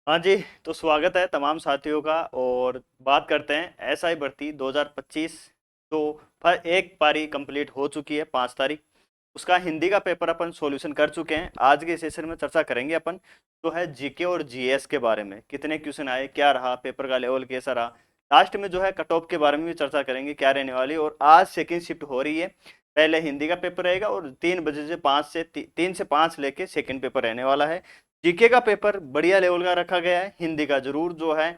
हाँ जी। तो स्वागत है तमाम साथियों का। और बात करते हैं एसआई भर्ती 2025। तो एक पारी कंप्लीट हो चुकी है 5 तारीख। उसका हिंदी का पेपर अपन सॉल्यूशन कर चुके हैं। आज के सेशन में चर्चा करेंगे अपन तो है जीके और जीएस के बारे में, कितने क्वेश्चन आए, क्या रहा पेपर का लेवल, कैसा रहा। लास्ट में जो है कट ऑफ के बारे में भी चर्चा करेंगे, क्या रहने वाली। और आज सेकेंड शिफ्ट हो रही है। पहले हिंदी का पेपर रहेगा और 3 बजे से 3 से 5 लेके सेकेंड पेपर रहने वाला है। जीके का पेपर बढ़िया लेवल का रखा गया है। हिंदी का जरूर जो है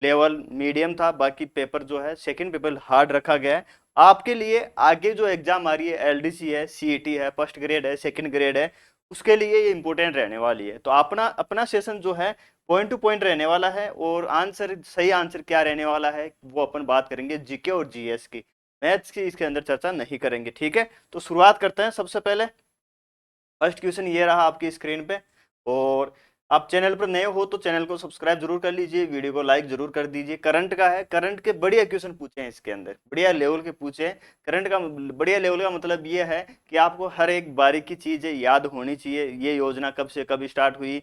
लेवल मीडियम था, बाकी पेपर जो है सेकंड पेपर हार्ड रखा गया है। आपके लिए आगे जो एग्जाम आ रही है, एलडीसी है, सीईटी है, फर्स्ट ग्रेड है, सेकंड ग्रेड है, उसके लिए ये इंपॉर्टेंट रहने वाली है। तो अपना अपना सेशन जो है पॉइंट टू पॉइंट रहने वाला है। और आंसर, सही आंसर क्या रहने वाला है वो अपन बात करेंगे जीके और जीएस की। मैथ्स की इसके अंदर चर्चा नहीं करेंगे, ठीक है। तो शुरुआत करते हैं। सबसे पहले फर्स्ट क्वेश्चन ये रहा आपकी स्क्रीन पे। और आप चैनल पर नए हो तो चैनल को सब्सक्राइब जरूर कर लीजिए, वीडियो को लाइक जरूर कर दीजिए। करंट का है, करंट के बढ़िया क्वेश्चन पूछे हैं इसके अंदर, बढ़िया लेवल के पूछे हैं। करंट का बढ़िया लेवल का मतलब ये है कि आपको हर एक बारीकी चीजें याद होनी चाहिए। ये योजना कब से कब स्टार्ट हुई,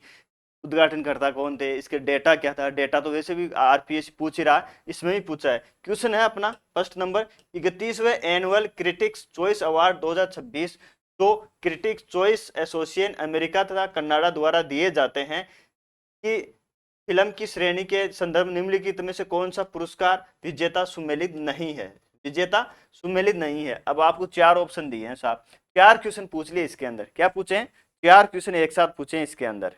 उद्घाटनकर्ता कौन थे, इसके डेटा क्या था। डेटा तो वैसे भी आरपीएस पूछ ही रहा, इसमें भी पूछा है। क्वेश्चन है अपना फर्स्ट नंबर, 31वें एनुअल क्रिटिक्स चॉइस अवार्ड 2026 तो क्रिटिक्स चॉइस एसोसिएशन अमेरिका तथा कनाडा द्वारा दिए जाते हैं कि फिल्म की श्रेणी के संदर्भ निम्नलिखित में से कौन सा पुरस्कार विजेता सुमेलित नहीं है। विजेता सुमेलित नहीं है। अब आपको 4 ऑप्शन दिए हैं साहब। 4 क्वेश्चन पूछ लिए इसके अंदर। क्या पूछे हैं? 4 क्वेश्चन एक साथ पूछे हैं इसके अंदर।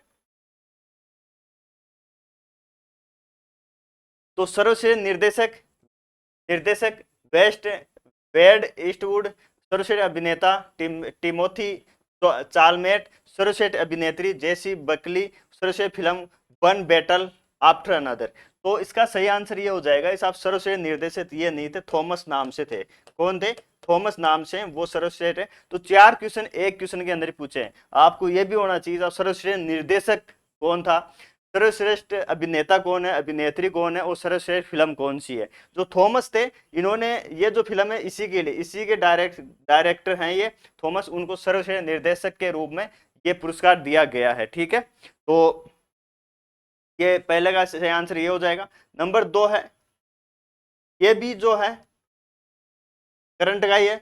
तो सर्वश्रेष्ठ निर्देशक, निर्देशक बेस्ट वेड ईस्टवुड, सर्वश्रेष्ठ अभिनेता टिमोथी चालमेट, सर्वश्रेष्ठ अभिनेत्री जेसी बकली, सर्वश्रेष्ठ film one battle after another. तो इसका सही आंसर ये हो जाएगा। इस आप सर्वश्रेष्ठ निर्देशक ये नहीं थे, थॉमस नाम से थे। कौन थे? थॉमस नाम से वो सर्वश्रेष्ठ है। तो 4 क्वेश्चन एक क्वेश्चन के अंदर ही पूछे हैं। आपको ये भी होना चाहिए सर्वश्रेष्ठ निर्देशक कौन था, सर्वश्रेष्ठ अभिनेता कौन है, अभिनेत्री कौन है, और सर्वश्रेष्ठ फिल्म कौन सी है। जो थॉमस थे, इन्होंने ये जो फिल्म है इसी के लिए, इसी के डायरेक्टर हैं ये थॉमस, उनको सर्वश्रेष्ठ निर्देशक के रूप में ये पुरस्कार दिया गया है, ठीक है। तो ये पहले का सही आंसर ये हो जाएगा। नंबर 2 है, ये भी जो है करंट का ही है।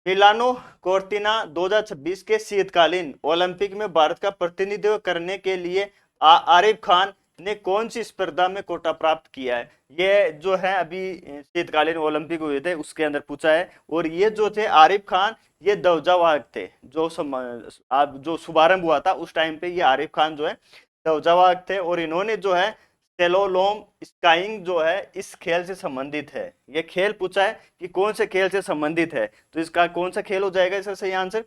मिलानो कोर्टिना 2026 के शीतकालीन ओलंपिक में भारत का प्रतिनिधित्व करने के लिए आरिफ खान ने कौन सी स्पर्धा में कोटा प्राप्त किया है। ये जो है अभी शीतकालीन ओलंपिक हुए थे उसके अंदर पूछा है। और ये जो थे आरिफ खान, ये ध्वजावाहक थे। जो शुभारंभ हुआ था उस टाइम पे ये आरिफ खान जो है ध्वजावाहक थे। और इन्होंने जो है सेलोलोम स्काइंग जो है इस खेल से संबंधित है। ये खेल पूछा है कि कौन से खेल से संबंधित है, तो इसका कौन सा खेल हो जाएगा इसका सही आंसर?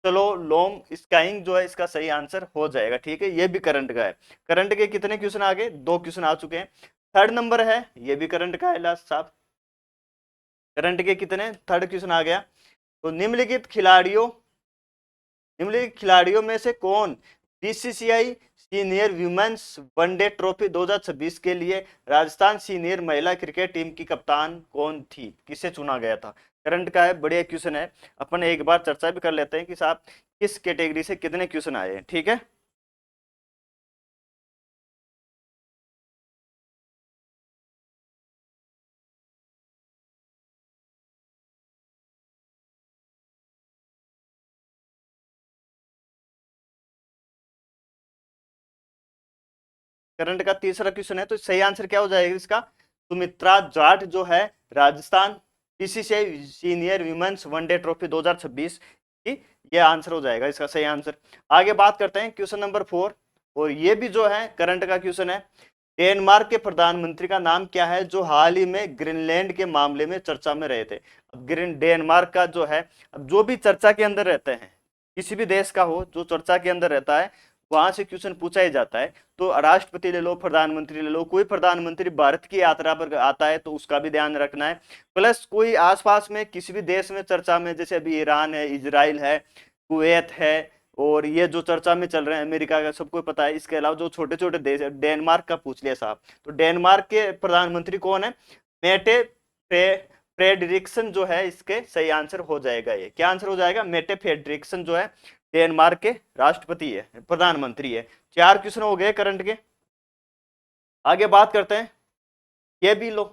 चलो लोम स्काइंग जो है इसका सही आंसर हो जाएगा, ठीक है। ये भी करंट का है। करंट के कितने क्वेश्चन आ गए? 2 क्वेश्चन आ चुके हैं। थर्ड नंबर है, ये भी करंट का है लास्ट साहब। करंट के कितने? थर्ड क्वेश्चन आ गया। तो निम्नलिखित खिलाड़ियों में से कौन BCCI senior women's one day trophy 2026 के लिए राजस्थान सीनियर महिला क्रिकेट टीम की कप्तान कौन थी, किसे चुना गया था? करंट का है, बढ़िया क्वेश्चन है। अपन एक बार चर्चा भी कर लेते हैं कि साहब किस कैटेगरी से कितने क्वेश्चन आए हैं, ठीक है। करंट का तीसरा क्वेश्चन है, तो सही आंसर क्या हो जाएगा इसका? सुमित्रा जाट जो है Rajasthan BCCI senior women's one day trophy 2026 की, ये आंसर हो जाएगा इसका सही आंसर। आगे बात करते हैं क्वेश्चन नंबर 4। और ये भी जो है करंट का क्वेश्चन है। डेनमार्क के प्रधानमंत्री का नाम क्या है जो हाल ही में ग्रीनलैंड के मामले में चर्चा में रहे थे? अब ग्रीन डेनमार्क का जो है, अब जो भी चर्चा के अंदर रहते हैं, किसी भी देश का हो जो चर्चा के अंदर रहता है वहां से क्वेश्चन पूछा ही जाता है। तो राष्ट्रपति ले लो, प्रधानमंत्री ले लो, कोई प्रधानमंत्री भारत की यात्रा पर आता है तो उसका भी ध्यान रखना है। प्लस कोई आसपास में किसी भी देश में चर्चा में, जैसे अभी ईरान है, इजराइल है, कुवैत है, और ये जो चर्चा में चल रहे हैं अमेरिका का, सबको पता है। इसके अलावा जो छोटे छोटे देश है, डेनमार्क का पूछ लिया साहब, तो डेनमार्क के प्रधानमंत्री कौन है? मेटे फ्रेडरिक्सन जो है इसके सही आंसर हो जाएगा। ये क्या आंसर हो जाएगा? मेटे फ्रेडरिक्सन जो है डेनमार्क के राष्ट्रपति है, प्रधानमंत्री है। 4 क्वेश्चन हो गए करंट के। आगे बात करते हैं, ये भी लो,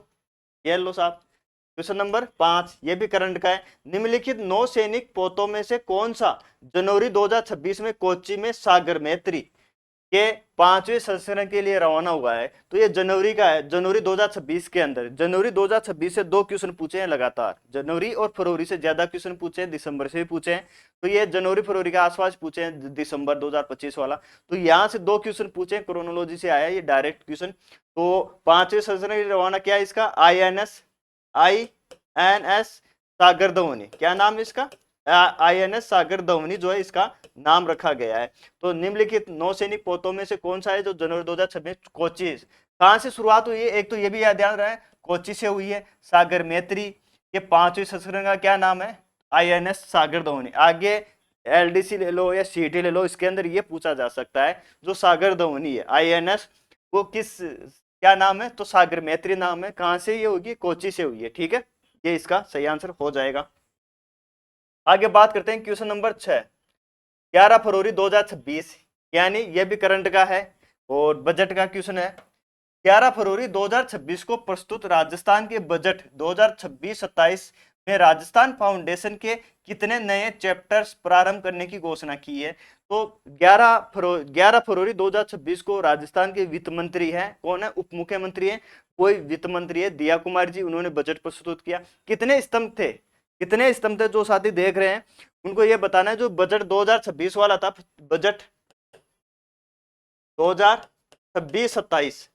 ये लो साहब, क्वेश्चन नंबर 5, ये भी करंट का है। निम्नलिखित 9 सैनिक पोतों में से कौन सा जनवरी 2026 में कोच्चि में सागर मैत्री के 5वें संस्करण के लिए रवाना हुआ है? तो ये जनवरी का है, जनवरी 2026 के अंदर। जनवरी 2026 से 2 क्वेश्चन पूछे हैं लगातार, जनवरी और फरवरी से ज्यादा क्वेश्चन पूछे हैं, दिसंबर से भी पूछे हैं। तो ये जनवरी फरवरी के आसपास पूछे हैं, दिसंबर 2025 वाला। तो यहाँ से 2 क्वेश्चन पूछे हैं, क्रोनोलॉजी से आया ये डायरेक्ट क्वेश्चन। तो 5वें संस्करण के लिए रवाना क्या है इसका? INS सागर धवनी। क्या नाम है इसका? INS सागर धवनी जो है इसका नाम रखा गया है। तो निम्नलिखित 9 सैनिक पोतों में से कौन सा है जो जनवरी 2026 कोच्चि, कहां से शुरुआत हुई है? एक तो ये भी याद ध्यान रहे, कोच्चि से हुई है। सागर मैत्री के 5वें संस्करण का क्या नाम है? INS सागर धवनी। आगे LDC ले लो या CT ले लो, इसके अंदर ये पूछा जा सकता है जो सागर धवनी है INS वो किस, क्या नाम है? तो सागर मैत्री नाम है। कहां से ये होगी? कोच्चि से हुई है। ठीक है, ये इसका सही आंसर हो जाएगा। आगे बात करते हैं क्वेश्चन नंबर 6, 11 फरवरी 2026, यानी यह भी करंट का है और बजट का क्वेश्चन है। 11 फरवरी 2026 को प्रस्तुत राजस्थान के बजट 2026-27 में राजस्थान फाउंडेशन के कितने नए चैप्टर्स प्रारंभ करने की घोषणा की है? तो 11 फरवरी 2026 को राजस्थान के वित्त मंत्री हैं, कौन है? उप मुख्यमंत्री है, कोई वित्त मंत्री है, दिया कुमार जी, उन्होंने बजट प्रस्तुत किया। कितने स्तंभ थे? कितने स्तंभ थे जो साथी देख रहे हैं उनको ये बताना है। जो बजट 2026 वाला था, बजट 2026-27,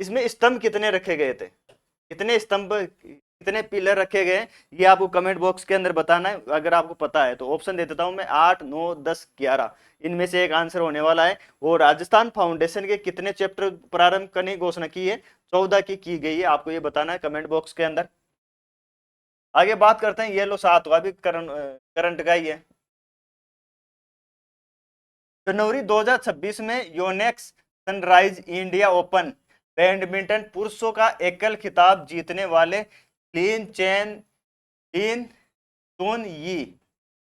इसमें स्तंभ कितने रखे गए थे? कितने स्तंभ, कितने पिलर रखे गए, ये आपको कमेंट बॉक्स के अंदर बताना है। अगर आपको पता है तो ऑप्शन दे देता हूं मैं, 8, 9, 10, 11, इनमें से एक आंसर होने वाला है। और राजस्थान फाउंडेशन के कितने चैप्टर प्रारंभ करने की घोषणा की है? 14 की गई है। आपको ये बताना है कमेंट बॉक्स के अंदर। आगे बात करते हैं, ये लो 7 भी करंट का ही है। जनवरी 2026 में Yonex Sunrise India Open badminton पुरुषों का एकल खिताब जीतने वाले लिन चुन यी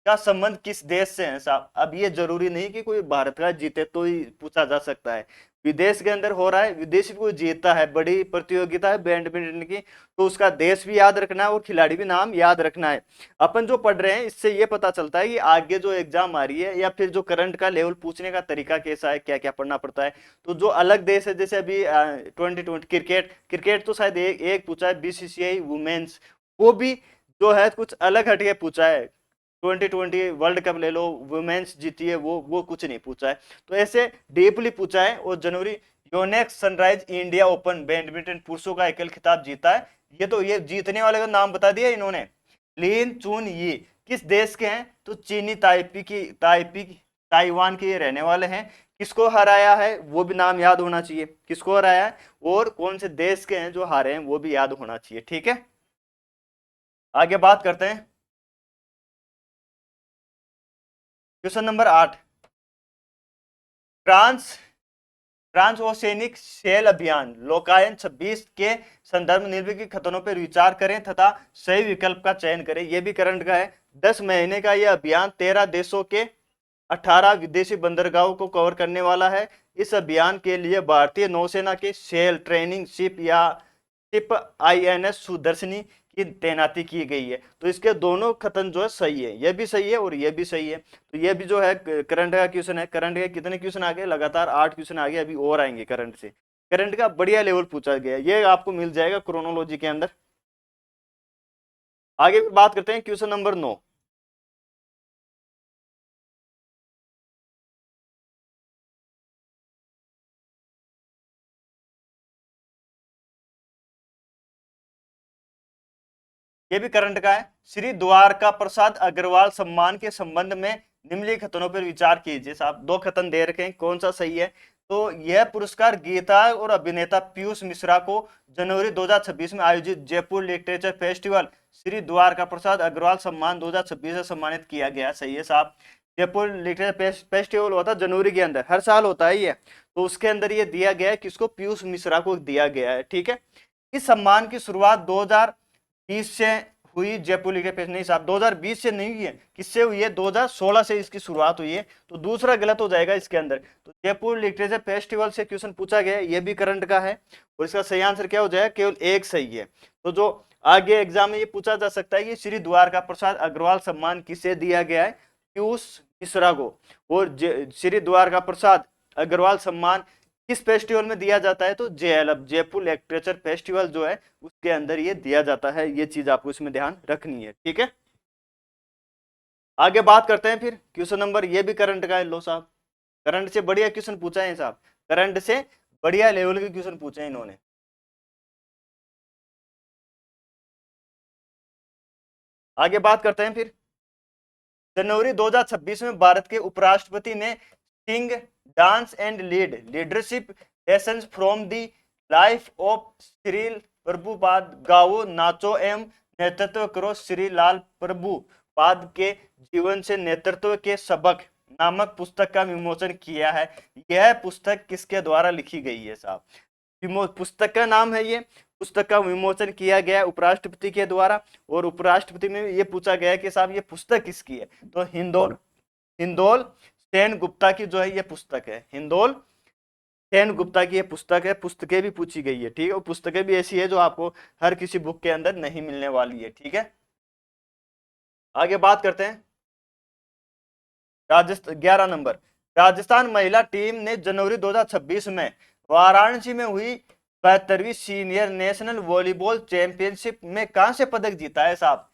का संबंध किस देश से है साहब? अब ये जरूरी नहीं कि कोई भारत का जीते तो ही पूछा जा सकता है, विदेश के अंदर हो रहा है, विदेशी कोई जीतता है, बड़ी प्रतियोगिता है बैडमिंटन की, तो उसका देश भी याद रखना है और खिलाड़ी भी नाम याद रखना है। अपन जो पढ़ रहे हैं इससे ये पता चलता है कि आगे जो एग्जाम आ रही है या फिर जो करंट का लेवल पूछने का तरीका कैसा है, क्या क्या पढ़ना पड़ता है। तो जो अलग देश है, जैसे अभी 2020 क्रिकेट तो शायद एक पूछा है, BCCI वुमेन्स, वो भी जो है कुछ अलग हटके पूछा है। 2020 वर्ल्ड कप ले लो, वुमेन्स जीती है, वो कुछ नहीं पूछा है। तो ऐसे डीपली पूछा है। और जनवरी Yonex Sunrise India Open badminton पुरुषों का एकल खिताब जीता है। ये तो ये जीतने वाले का नाम बता दिया इन्होंने, लिन चुन यी। किस देश के हैं? तो चीनी ताइवान के रहने वाले हैं। किसको हराया है वो भी नाम याद होना चाहिए, किसको हराया है और कौन से देश के हैं जो हारे हैं वो भी याद होना चाहिए। ठीक है, आगे बात करते हैं क्वेश्चन नंबर 8, ट्रांसओशियनिक शेल अभियान लोकायन 26 के संदर्भ में निम्नलिखित खतरों पर विचार करें तथा सही विकल्प का चयन करें। यह भी करंट का है। 10 महीने का यह अभियान 13 देशों के 18 विदेशी बंदरगाहों को कवर करने वाला है। इस अभियान के लिए भारतीय नौसेना के सेल ट्रेनिंग शिप या शिप INS सुदर्शनी की तैनाती की गई है। तो इसके दोनों कथन जो है सही है, ये भी सही है और ये भी सही है। तो ये भी जो है करंट का क्वेश्चन है। करंट के कितने क्वेश्चन आ गए? लगातार 8 क्वेश्चन आ गए, अभी और आएंगे करंट से। करंट का बढ़िया लेवल पूछा गया, ये आपको मिल जाएगा क्रोनोलॉजी के अंदर। आगे बात करते हैं क्वेश्चन नंबर 9, ये भी करंट का है। श्री द्वारका प्रसाद अग्रवाल सम्मान के संबंध में निम्नलिखित कथनों पर विचार कीजिए। साहब 2 कथन दे रखे हैं, कौन सा सही है? तो यह पुरस्कार गीता और अभिनेता पीयूष मिश्रा को जनवरी 2026 में आयोजित जयपुर लिटरेचर फेस्टिवल श्री द्वारका प्रसाद अग्रवाल सम्मान 2026 से सम्मानित किया गया। सही है साहब। जयपुर लिटरेचर फेस्टिवल होता है जनवरी के अंदर, हर साल होता है ये। तो उसके अंदर ये दिया गया है, किसको? पीयूष मिश्रा को दिया गया है। ठीक है, इस सम्मान की शुरुआत 2020 से हुई जयपुर लिटरेचर नहीं साहब, 2020 से नहीं हुई है। किससे हुई है? 2016 से इसकी शुरुआत हुई है, तो दूसरा गलत हो जाएगा इसके अंदर। तो जयपुर लिटरेचर फेस्टिवल से क्वेश्चन पूछा गया है, ये भी करंट का है, और इसका सही आंसर क्या हो जाएगा? केवल एक सही है। तो जो आगे एग्जाम में ये पूछा जा सकता है कि श्री द्वारका प्रसाद अग्रवाल सम्मान किसे दिया गया है? पीयूष मिश्रा को। और श्री द्वारका प्रसाद अग्रवाल सम्मान किस फेस्टिवल में दिया जाता है? तो JLF जयपुर लिटरेचर फेस्टिवल जो है उसके अंदर ये दिया जाता है। ये चीज आपको इसमें ध्यान रखनी है, ठीक है। आगे बात करते हैं फिर क्वेश्चन नंबर, ये भी करंट का है। लो साहब, करंट से बढ़िया क्वेश्चन पूछा है साहब, करंट से बढ़िया लेवल के क्वेश्चन पूछे हैं इन्होंने। आगे बात करते हैं फिर, जनवरी 2026 में भारत के उपराष्ट्रपति ने sing, dance and leadership lessons from the life of Shri Prabhupada, गाओ नाचो एवं नेतृत्व करो श्री लाल प्रभुपाद के जीवन से नेतृत्व के सबक नामक पुस्तक का विमोचन किया है। यह पुस्तक किसके द्वारा लिखी गई है साहब? पुस्तक का नाम है, ये पुस्तक का विमोचन किया गया उपराष्ट्रपति के द्वारा, और उपराष्ट्रपति में ये पूछा गया कि साहब ये पुस्तक किसकी है? तो हिंदोल सेन गुप्ता की जो है ये पुस्तक है, हिंदोल सेन गुप्ता की ये पुस्तक है। पुस्तकें भी पूछी गई है, ठीक है, और पुस्तकें भी ऐसी है जो आपको हर किसी बुक के अंदर नहीं मिलने वाली है, ठीक है। आगे बात करते हैं, राजस्थान 11 नंबर, राजस्थान महिला टीम ने जनवरी 2026 में वाराणसी में हुई 72वीं सीनियर नेशनल वॉलीबॉल चैंपियनशिप में कहां से पदक जीता है साहब?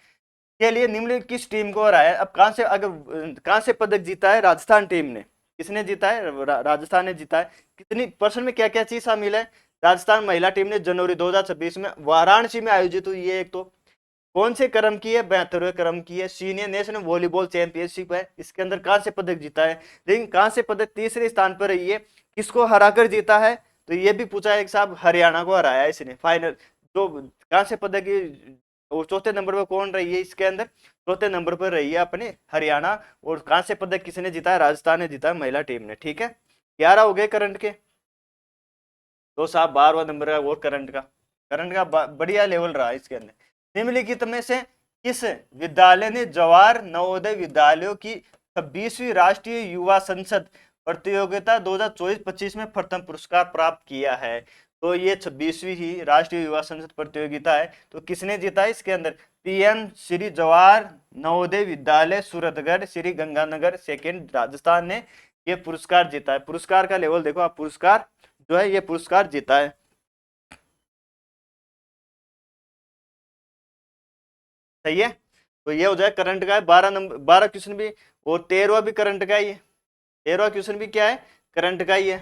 के लिए निम्नलिखित किस टीम को हराया? अब कहां से पदक जीता है? राजस्थान टीम ने। किसने जीता है? राजस्थान ने जीता है। कितनी परसेंट में क्या क्या चीज शामिल है? राजस्थान महिला टीम ने जनवरी 2026 में वाराणसी में आयोजित हुई है, एक तो कौन से क्रम की है? 72वें क्रम की है, सीनियर नेशनल वॉलीबॉल चैंपियनशिप है। इसके अंदर कहां से पदक जीता है? लेकिन कहां से पदक तीसरे स्थान पर रही है, किसको हराकर जीता है? तो ये भी पूछा है साहब, हरियाणा को हराया इसने फाइनल। तो कहां से पदक, और चौथे नंबर पर कौन रही है इसके अंदर? चौथे नंबर पर रही है अपने हरियाणा। और कहां से पदक किसने जीता है? राजस्थान ने जीता है, महिला टीम ने, ठीक है। 11 हो गए करंट के। तो साहब 12वां नंबर का और करंट का बढ़िया लेवल रहा इसके अंदर। निम्नलिखित में से किस विद्यालय ने जवाहर नवोदय विद्यालयों की 26वीं राष्ट्रीय युवा संसद प्रतियोगिता 2024-25 में प्रथम पुरस्कार प्राप्त किया है? तो ये 26वीं ही राष्ट्रीय युवा संसद प्रतियोगिता है। तो किसने जीता है इसके अंदर? PM श्री जवाहर नवोदय विद्यालय सूरतगढ़ श्री गंगानगर सेकेंड राजस्थान ने ये पुरस्कार जीता है। पुरस्कार का लेवल देखो आप, पुरस्कार जो है ये पुरस्कार जीता है। सही है, तो ये हो जाए करंट का है। 12 नंबर, 12 क्वेश्चन भी, और 13वां भी करंट का ही है। 13वां क्वेश्चन भी क्या है? करंट का ही है।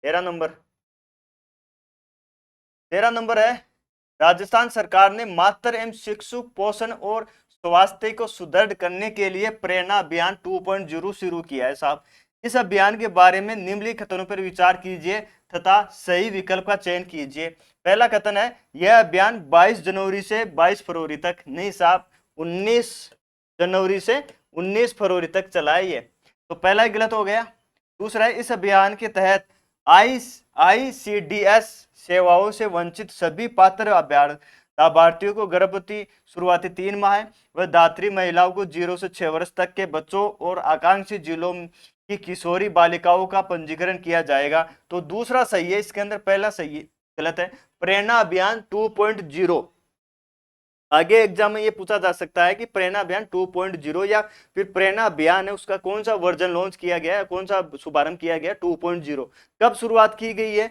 13 नंबर, 13 नंबर है, राजस्थान सरकार ने मातृ एवं शिशु पोषण और स्वास्थ्य को सुदृढ़ करने के लिए प्रेरणा अभियान 2.0 शुरू किया है साहब। इस अभियान के बारे में निम्नलिखित कथनों पर विचार कीजिए तथा सही विकल्प का चयन कीजिए। पहला कथन है, यह अभियान 22 जनवरी से 22 फरवरी तक, नहीं साहब 19 जनवरी से 19 फरवरी तक चला है ये, तो पहला ही गलत हो गया। दूसरा है, इस अभियान के तहत ICDS सेवाओं से वंचित सभी पात्र लाभार्थियों को गर्भवती शुरुआती 3 माह व दात्री महिलाओं को 0 से 6 वर्ष तक के बच्चों और आकांक्षी जिलों की किशोरी बालिकाओं का पंजीकरण किया जाएगा। तो दूसरा सही है इसके अंदर, पहला सही है, गलत है। प्रेरणा अभियान 2.0, आगे एग्जाम में ये पूछा जा सकता है कि प्रेरणा अभियान 2.0 या फिर प्रेरणा अभियान है उसका कौन सा वर्जन लॉन्च किया गया है, कौन सा शुभारंभ किया गया? 2.0 कब शुरुआत की गई है?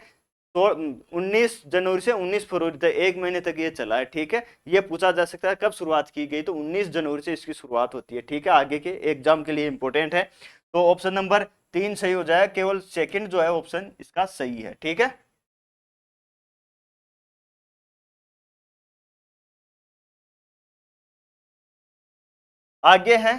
तो 19 जनवरी से 19 फरवरी तक, 1 महीने तक ये चला है, ठीक है। ये पूछा जा सकता है कब शुरुआत की गई, तो 19 जनवरी से इसकी शुरुआत होती है, ठीक है। आगे के एग्जाम के लिए इंपॉर्टेंट है। तो ऑप्शन नंबर 3 सही हो जाए, केवल सेकंड जो है ऑप्शन इसका सही है, ठीक है। आगे है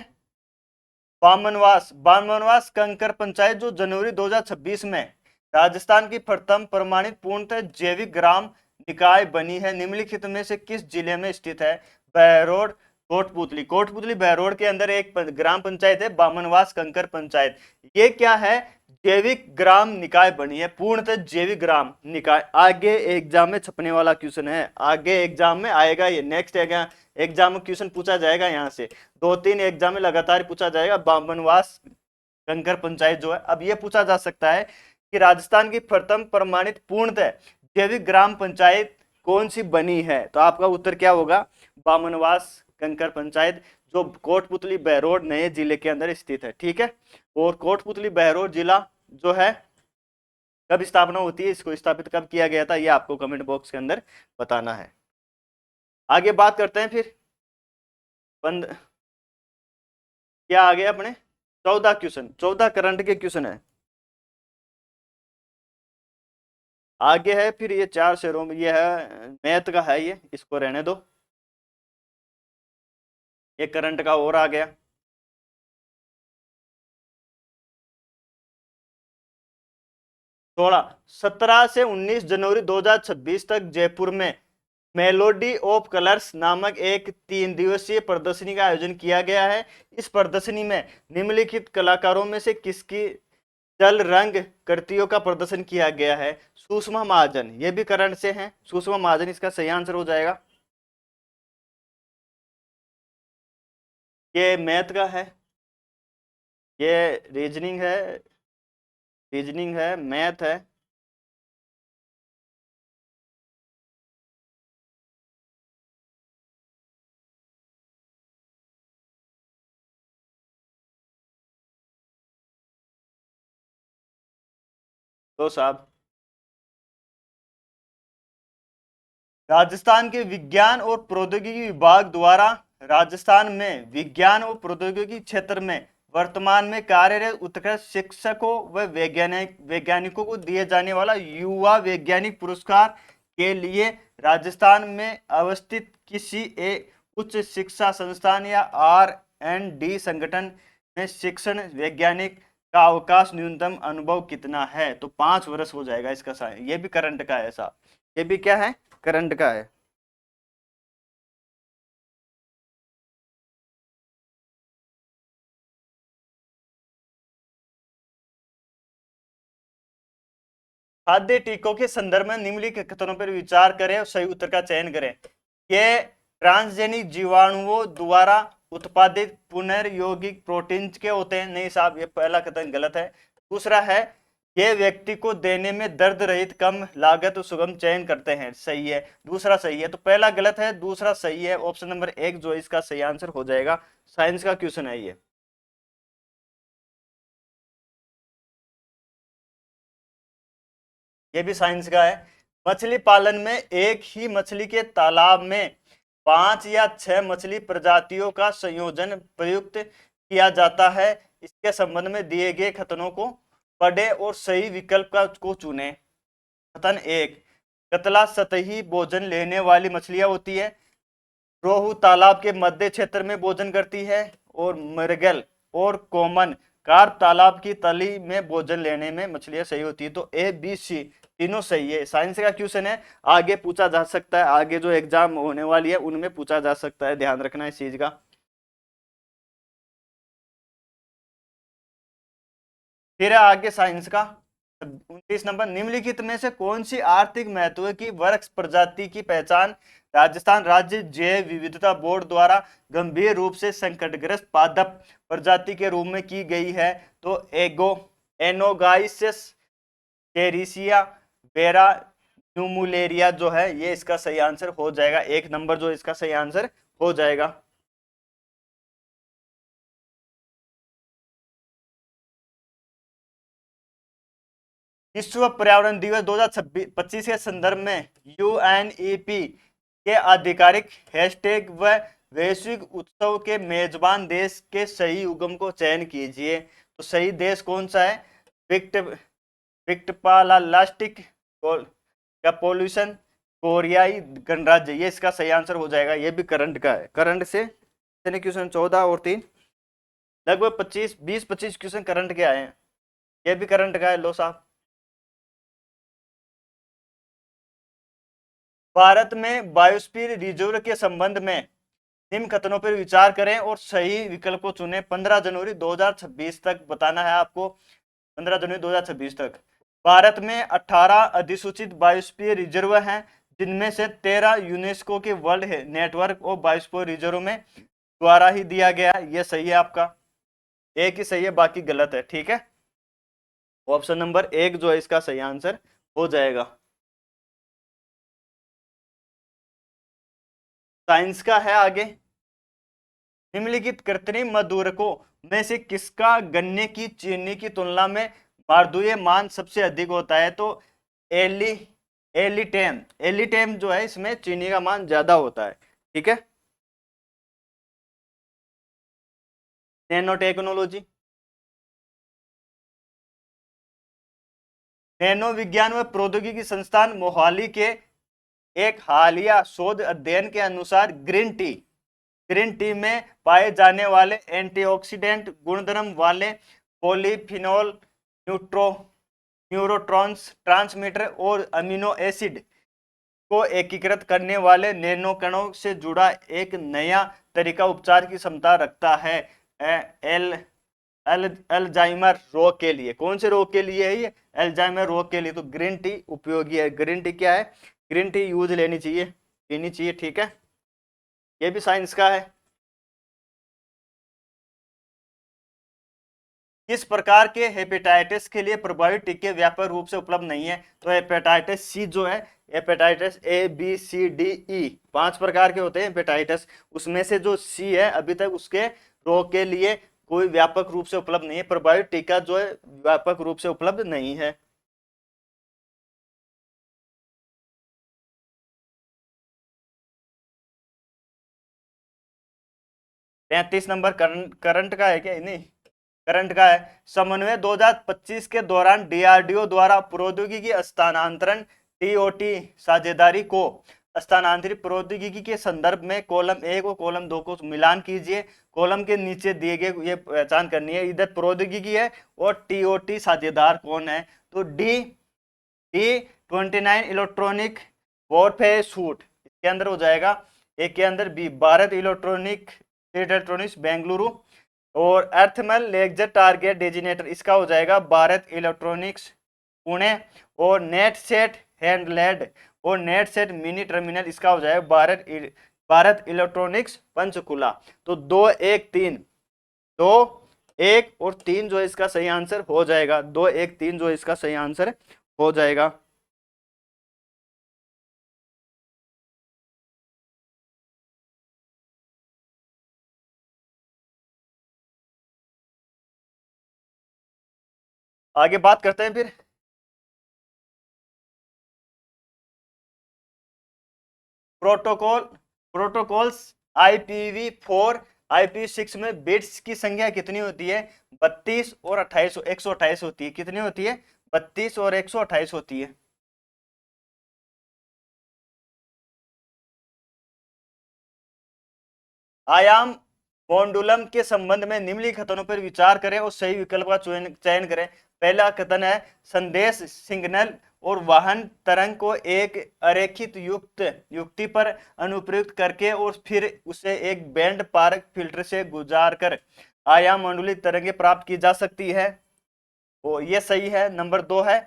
बामनवास कंकर पंचायत, जो जनवरी 2026 में राजस्थान की प्रथम प्रमाणित पूर्णतः जैविक ग्राम निकाय बनी है। निम्नलिखित में से किस जिले में स्थित है? बहरोड, कोटपुतली, कोटपुतली बहरोड के अंदर एक ग्राम पंचायत है, बामनवास कंकर पंचायत। ये क्या है, जैविक ग्राम निकाय बनी है, पूर्णतः जैविक ग्राम निकाय। आगे एग्जाम में छपने वाला क्वेश्चन है, आगे एग्जाम में आएगा ये, नेक्स्ट एग्जाम में क्वेश्चन पूछा जाएगा यहाँ से, 2-3 एग्जाम में लगातार पूछा जाएगा। बामनवास कंकर पंचायत जो है, अब ये पूछा जा सकता है कि राजस्थान की प्रथम प्रमाणित पूर्णतः जैविक ग्राम पंचायत कौन सी बनी है, तो आपका उत्तर क्या होगा, बामनवास कंकर पंचायत, जो कोटपुतली बहरोड नए जिले के अंदर स्थित है। ठीक है, और कोटपुतली बहरोड जिला जो है कब स्थापना होती है, इसको स्थापित कब किया गया था, ये आपको कमेंट बॉक्स के अंदर बताना है। आगे बात करते हैं फिर क्या आ गया अपने 14 क्वेश्चन, 14 करंट के क्वेश्चन है। आगे है फिर ये 4 शेयरों में, ये है मैथ का है, ये इसको रहने दो, ये करंट का और आ गया। 17 से 19 जनवरी 2026 तक जयपुर में मेलोडी ऑफ कलर्स नामक एक 3 दिवसीय प्रदर्शनी का आयोजन किया गया है। इस प्रदर्शनी में निम्नलिखित कलाकारों में से किसकी जल रंग कृतियों का प्रदर्शन किया गया है, सुषमा महाजन, ये भी करंट से है, सुषमा महाजन इसका सही आंसर हो जाएगा। ये मैथ का है, ये रीजनिंग है, रीजनिंग है, मैथ है। तो साहब राजस्थान के विज्ञान और प्रौद्योगिकी विभाग द्वारा राजस्थान में विज्ञान और प्रौद्योगिकी क्षेत्र में वर्तमान में कार्यरत उत्कृष्ट शिक्षकों व वैज्ञानिकों को दिए जाने वाला युवा वैज्ञानिक पुरस्कार के लिए राजस्थान में अवस्थित किसी एक उच्च शिक्षा संस्थान या R&D संगठन में शिक्षण वैज्ञानिक का अवकाश न्यूनतम अनुभव कितना है, तो 5 वर्ष हो जाएगा इसका। ये भी करंट का है साहब, ये भी क्या है, करंट का है। खाद्य टीकों के संदर्भ में निम्नलिखित कथनों पर विचार करें और सही उत्तर का चयन करें। ये ट्रांसजेनिक जीवाणुओं द्वारा उत्पादित पुनर्यौगिक प्रोटीन के होते हैं, नहीं साहब, ये पहला कथन गलत है। दूसरा है ये व्यक्ति को देने में दर्द रहित कम लागत सुगम चयन करते हैं, सही है, दूसरा सही है। तो पहला गलत है, दूसरा सही है, ऑप्शन नंबर 1 जो इसका सही आंसर हो जाएगा। साइंस का क्वेश्चन है ये भी साइंस का है। मछली पालन में एक ही मछली के तालाब में 5 या 6 मछली प्रजातियों का संयोजन प्रयुक्त किया जाता है। इसके संबंध में दिए गए कथनों को पढ़े और सही विकल्प को चुने। कथन 1, कतला सतही भोजन लेने वाली मछलियां होती है, रोहू तालाब के मध्य क्षेत्र में भोजन करती है, और मृगल और कॉमन कार्प तालाब की तली में भोजन लेने में मछलियां सही होती है। तो A, B, C तीनों सही है। साइंस का क्वेश्चन है, आगे पूछा जा सकता है, आगे जो एग्जाम होने वाली है उनमें पूछा जा सकता है, ध्यान रखना इस चीज का। फिर है आगे साइंस का 29 नंबर, निम्नलिखित में से कौन सी आर्थिक महत्व की वृक्ष प्रजाति की पहचान राजस्थान राज्य जैव विविधता बोर्ड द्वारा गंभीर रूप से संकटग्रस्त पादप प्रजाति के रूप में की गई है, तो एनोगाइसिस टेरिसिया बेरा न्यूमुलेरिया जो है, ये इसका सही आंसर हो जाएगा। 1 नंबर जो इसका सही आंसर हो जाएगा। विश्व पर्यावरण दिवस 2025 के संदर्भ में UNEP के आधिकारिक हैशटैग व वैश्विक उत्सव के मेजबान देश के सही उगम को चयन कीजिए। तो सही देश कौन सा है, विक्टपालास्टिक पोल्यूशन कोरियाई गणराज्य, ये इसका सही आंसर हो जाएगा। ये भी करंट का है, करंट से क्वेश्चन 14 और 3 लगभग 20-25 क्वेश्चन करंट के आए हैं, ये भी करंट का है। लो साहब, भारत में बायोस्फीयर रिजर्व के संबंध में निम्न कथनों पर विचार करें और सही विकल्प को चुनें। 15 जनवरी 2026 तक बताना है आपको। 15 जनवरी 2026 तक भारत में 18 अधिसूचित बायोस्फीयर रिजर्व हैं, जिनमें से 13 यूनेस्को के world network of biosphere reserve में द्वारा ही दिया गया है। यह सही है आपका, एक ही सही है, बाकी गलत है। ठीक है, ऑप्शन नंबर एक जो है इसका सही आंसर हो जाएगा। साइंस का है आगे। निम्नलिखित कृत्रिम मधुरकों में से किसका गन्ने की चीनी की तुलना में मार्दूय मान सबसे अधिक होता है? तो एली एलिटेम एलिटेम जो है इसमें चीनी का मान ज्यादा होता है। ठीक है, नैनो टेक्नोलॉजी। नैनो विज्ञान व प्रौद्योगिकी संस्थान मोहाली के एक हालिया शोध अध्ययन के अनुसार ग्रीन टी में पाए जाने वाले एंटीऑक्सीडेंट गुणधर्म वाले पॉलीफिनोल, न्यूट्रो न्यूरोट्रांस ट्रांसमीटर और अमीनो एसिड को एकीकृत करने वाले नैनो कणों से जुड़ा एक नया तरीका उपचार की क्षमता रखता है। एल अल्जाइमर रोग के लिए। कौन से रोग के लिए है ये? अल्जाइमर रोग के लिए। तो ग्रीन टी उपयोगी है। ग्रीन टी क्या है? ग्रीन टी यूज लेनी चाहिए, पीनी चाहिए। ठीक है, ये भी साइंस का है। किस प्रकार के हेपेटाइटिस के लिए प्रभावी टीके व्यापक रूप से उपलब्ध नहीं है? तो हेपेटाइटिस सी जो है, hepatitis A B C D E, 5 प्रकार के होते हैं हेपेटाइटिस, उसमें से जो सी है अभी तक उसके रोग के लिए कोई व्यापक रूप से उपलब्ध नहीं है। प्रभावी टीका जो है व्यापक रूप से उपलब्ध नहीं है। तैतीस नंबर करंट करंट का है क्या? नहीं, करंट का है। समन्वय 2025 के दौरान डीआरडीओ द्वारा प्रौद्योगिकी स्थानांतरण टीओटी साझेदारी को स्थानांतरित प्रौद्योगिकी के संदर्भ में कॉलम 1 और कॉलम 2 को मिलान कीजिए। कॉलम के नीचे दिए गए ये पहचान करनी है, इधर प्रौद्योगिकी है और टीओटी साझेदार कौन है? तो D D 29 electronic warfare suit इसके अंदर हो जाएगा। एक के अंदर बी भारत इलेक्ट्रॉनिक्स बेंगलुरु, और अर्थमल लेजर टारगेट डेजिनेटर इसका हो जाएगा भारत इलेक्ट्रॉनिक्स पुणे, और नेट सेट हैंडलेड और नेट सेट मिनी टर्मिनल इसका हो जाएगा भारत इलेक्ट्रॉनिक्स पंचकुला। तो 2 1 3, 2 1 और 3 जो इसका सही आंसर हो जाएगा। 2 1 3 जो इसका सही आंसर हो जाएगा। आगे बात करते हैं फिर। प्रोटोकॉल प्रोटोकॉल्स IPv4 IP6 में बिट्स की संख्या कितनी होती है? 32 और 28, 128 होती है। कितनी होती है? 32 और 128 होती है। आयाम मॉड्यूलम के संबंध में निम्नलिखित कथनों पर विचार करें और सही विकल्प का चयन करें। पहला कथन है संदेश सिग्नल और वाहन तरंग को एक अरेखित युक्ति पर अनुप्रयुक्त करके और फिर उसे एक बैंड पार फिल्टर से गुजार कर आयाम मंडलित तरंगे प्राप्त की जा सकती है। वो ये सही है। नंबर 2 है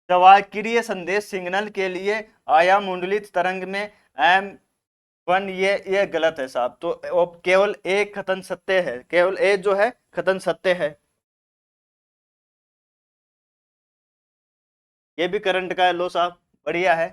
जवाक्रीय संदेश सिग्नल के लिए आयाम मंडलित तरंग में M1, ये गलत है साहब। तो केवल एक कथन सत्य है, केवल एक जो है कथन सत्य है। ये भी करंट का है। लो साहब, बढ़िया है।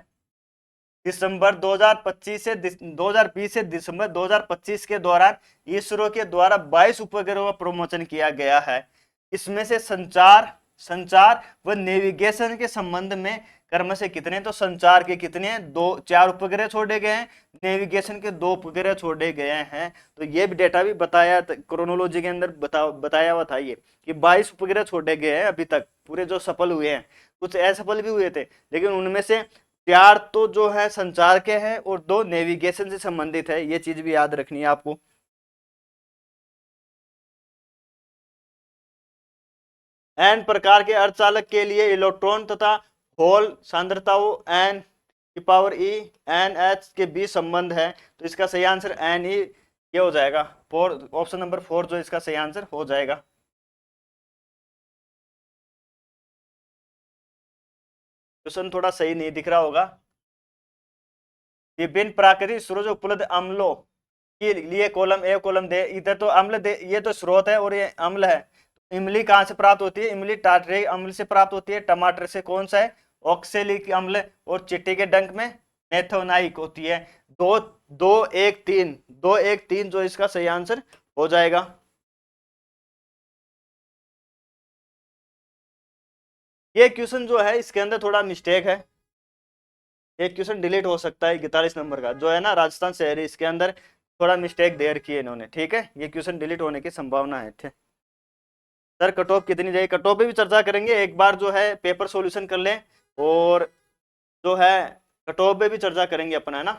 दिसंबर 2025 से 2020 से दिसंबर 2025 के दौरान इसरो के द्वारा 22 उपग्रहों का प्रमोशन किया गया है। इसमें से संचार व नेविगेशन के संबंध में क्रम से कितने? तो संचार के कितने? 4 उपग्रह छोड़े गए हैं, नेविगेशन के 2 उपग्रह छोड़े गए हैं। तो ये भी डेटा भी बताया क्रोनोलॉजी के अंदर बताया हुआ था ये कि 22 उपग्रह छोड़े गए हैं अभी तक, पूरे जो सफल हुए हैं। कुछ असफल भी हुए थे, लेकिन उनमें से 4 तो जो है संचार के हैं और 2 नेविगेशन से संबंधित है। ये चीज भी याद रखनी है आपको। एन प्रकार के अर्धचालक के लिए इलेक्ट्रॉन तथा होल सांद्रताओं एन की पावर ई एन एच के बीच संबंध है, तो इसका सही आंसर एन ई ये हो जाएगा। फोर, ऑप्शन नंबर 4 जो इसका सही आंसर हो जाएगा। क्वेश्चन थोड़ा सही नहीं दिख रहा होगा। विभिन्न प्राकृतिक स्रोत उपलब्ध अम्लों के लिए कॉलम ए कॉलम दे, इधर तो अम्ल दे, ये तो स्रोत है और ये अम्ल है। इमली कहाँ से प्राप्त होती है? इमली टाटरिक अम्ल से प्राप्त होती है। टमाटर से कौन सा है? ऑक्सेलिक अम्ल। और चींटी के डंक में मेथोनाइक होती है। दो, दो एक तीन, दो एक तीन जो इसका सही आंसर हो जाएगा। ये क्वेश्चन जो है इसके अंदर थोड़ा मिस्टेक है, एक क्वेश्चन डिलीट हो सकता है 41 नंबर का जो है ना, राजस्थान शहरी, इसके अंदर थोड़ा मिस्टेक देर की है इन्होंने, ठीक है, ये क्वेश्चन डिलीट होने की संभावना है। ठीक सर, कट ऑफ कितनी जाएगी? कट ऑफ पे भी चर्चा करेंगे, एक बार जो है पेपर सॉल्यूशन कर लें और जो है कट ऑफ पे भी चर्चा करेंगे अपना, है ना।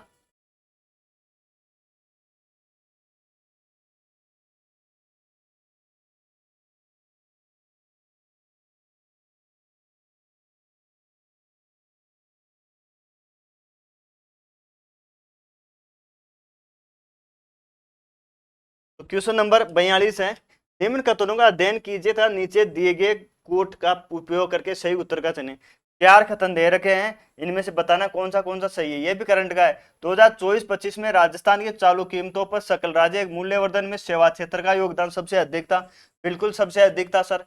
तो क्वेश्चन नंबर 42 है, निम्न कथनों का अध्ययन कीजिए तथा नीचे दिए गए कोट का उपयोग करके सही उत्तर का चुनें। 4 कथन दे रखे हैं, इनमें से बताना कौन सा सही है। ये भी करंट का है। 2024-25 में राजस्थान की चालू कीमतों पर सकल राज्य मूल्यवर्धन में सेवा क्षेत्र का योगदान सबसे अधिक था। बिल्कुल सबसे अधिक था सर।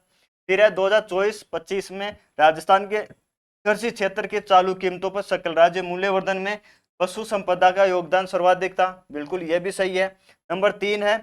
फिर है 2024-25 में राजस्थान के कृषि क्षेत्र के चालू कीमतों पर सकल राज्य मूल्यवर्धन में पशु संपदा का योगदान सर्वाधिक था। बिल्कुल ये भी सही है। नंबर 3 है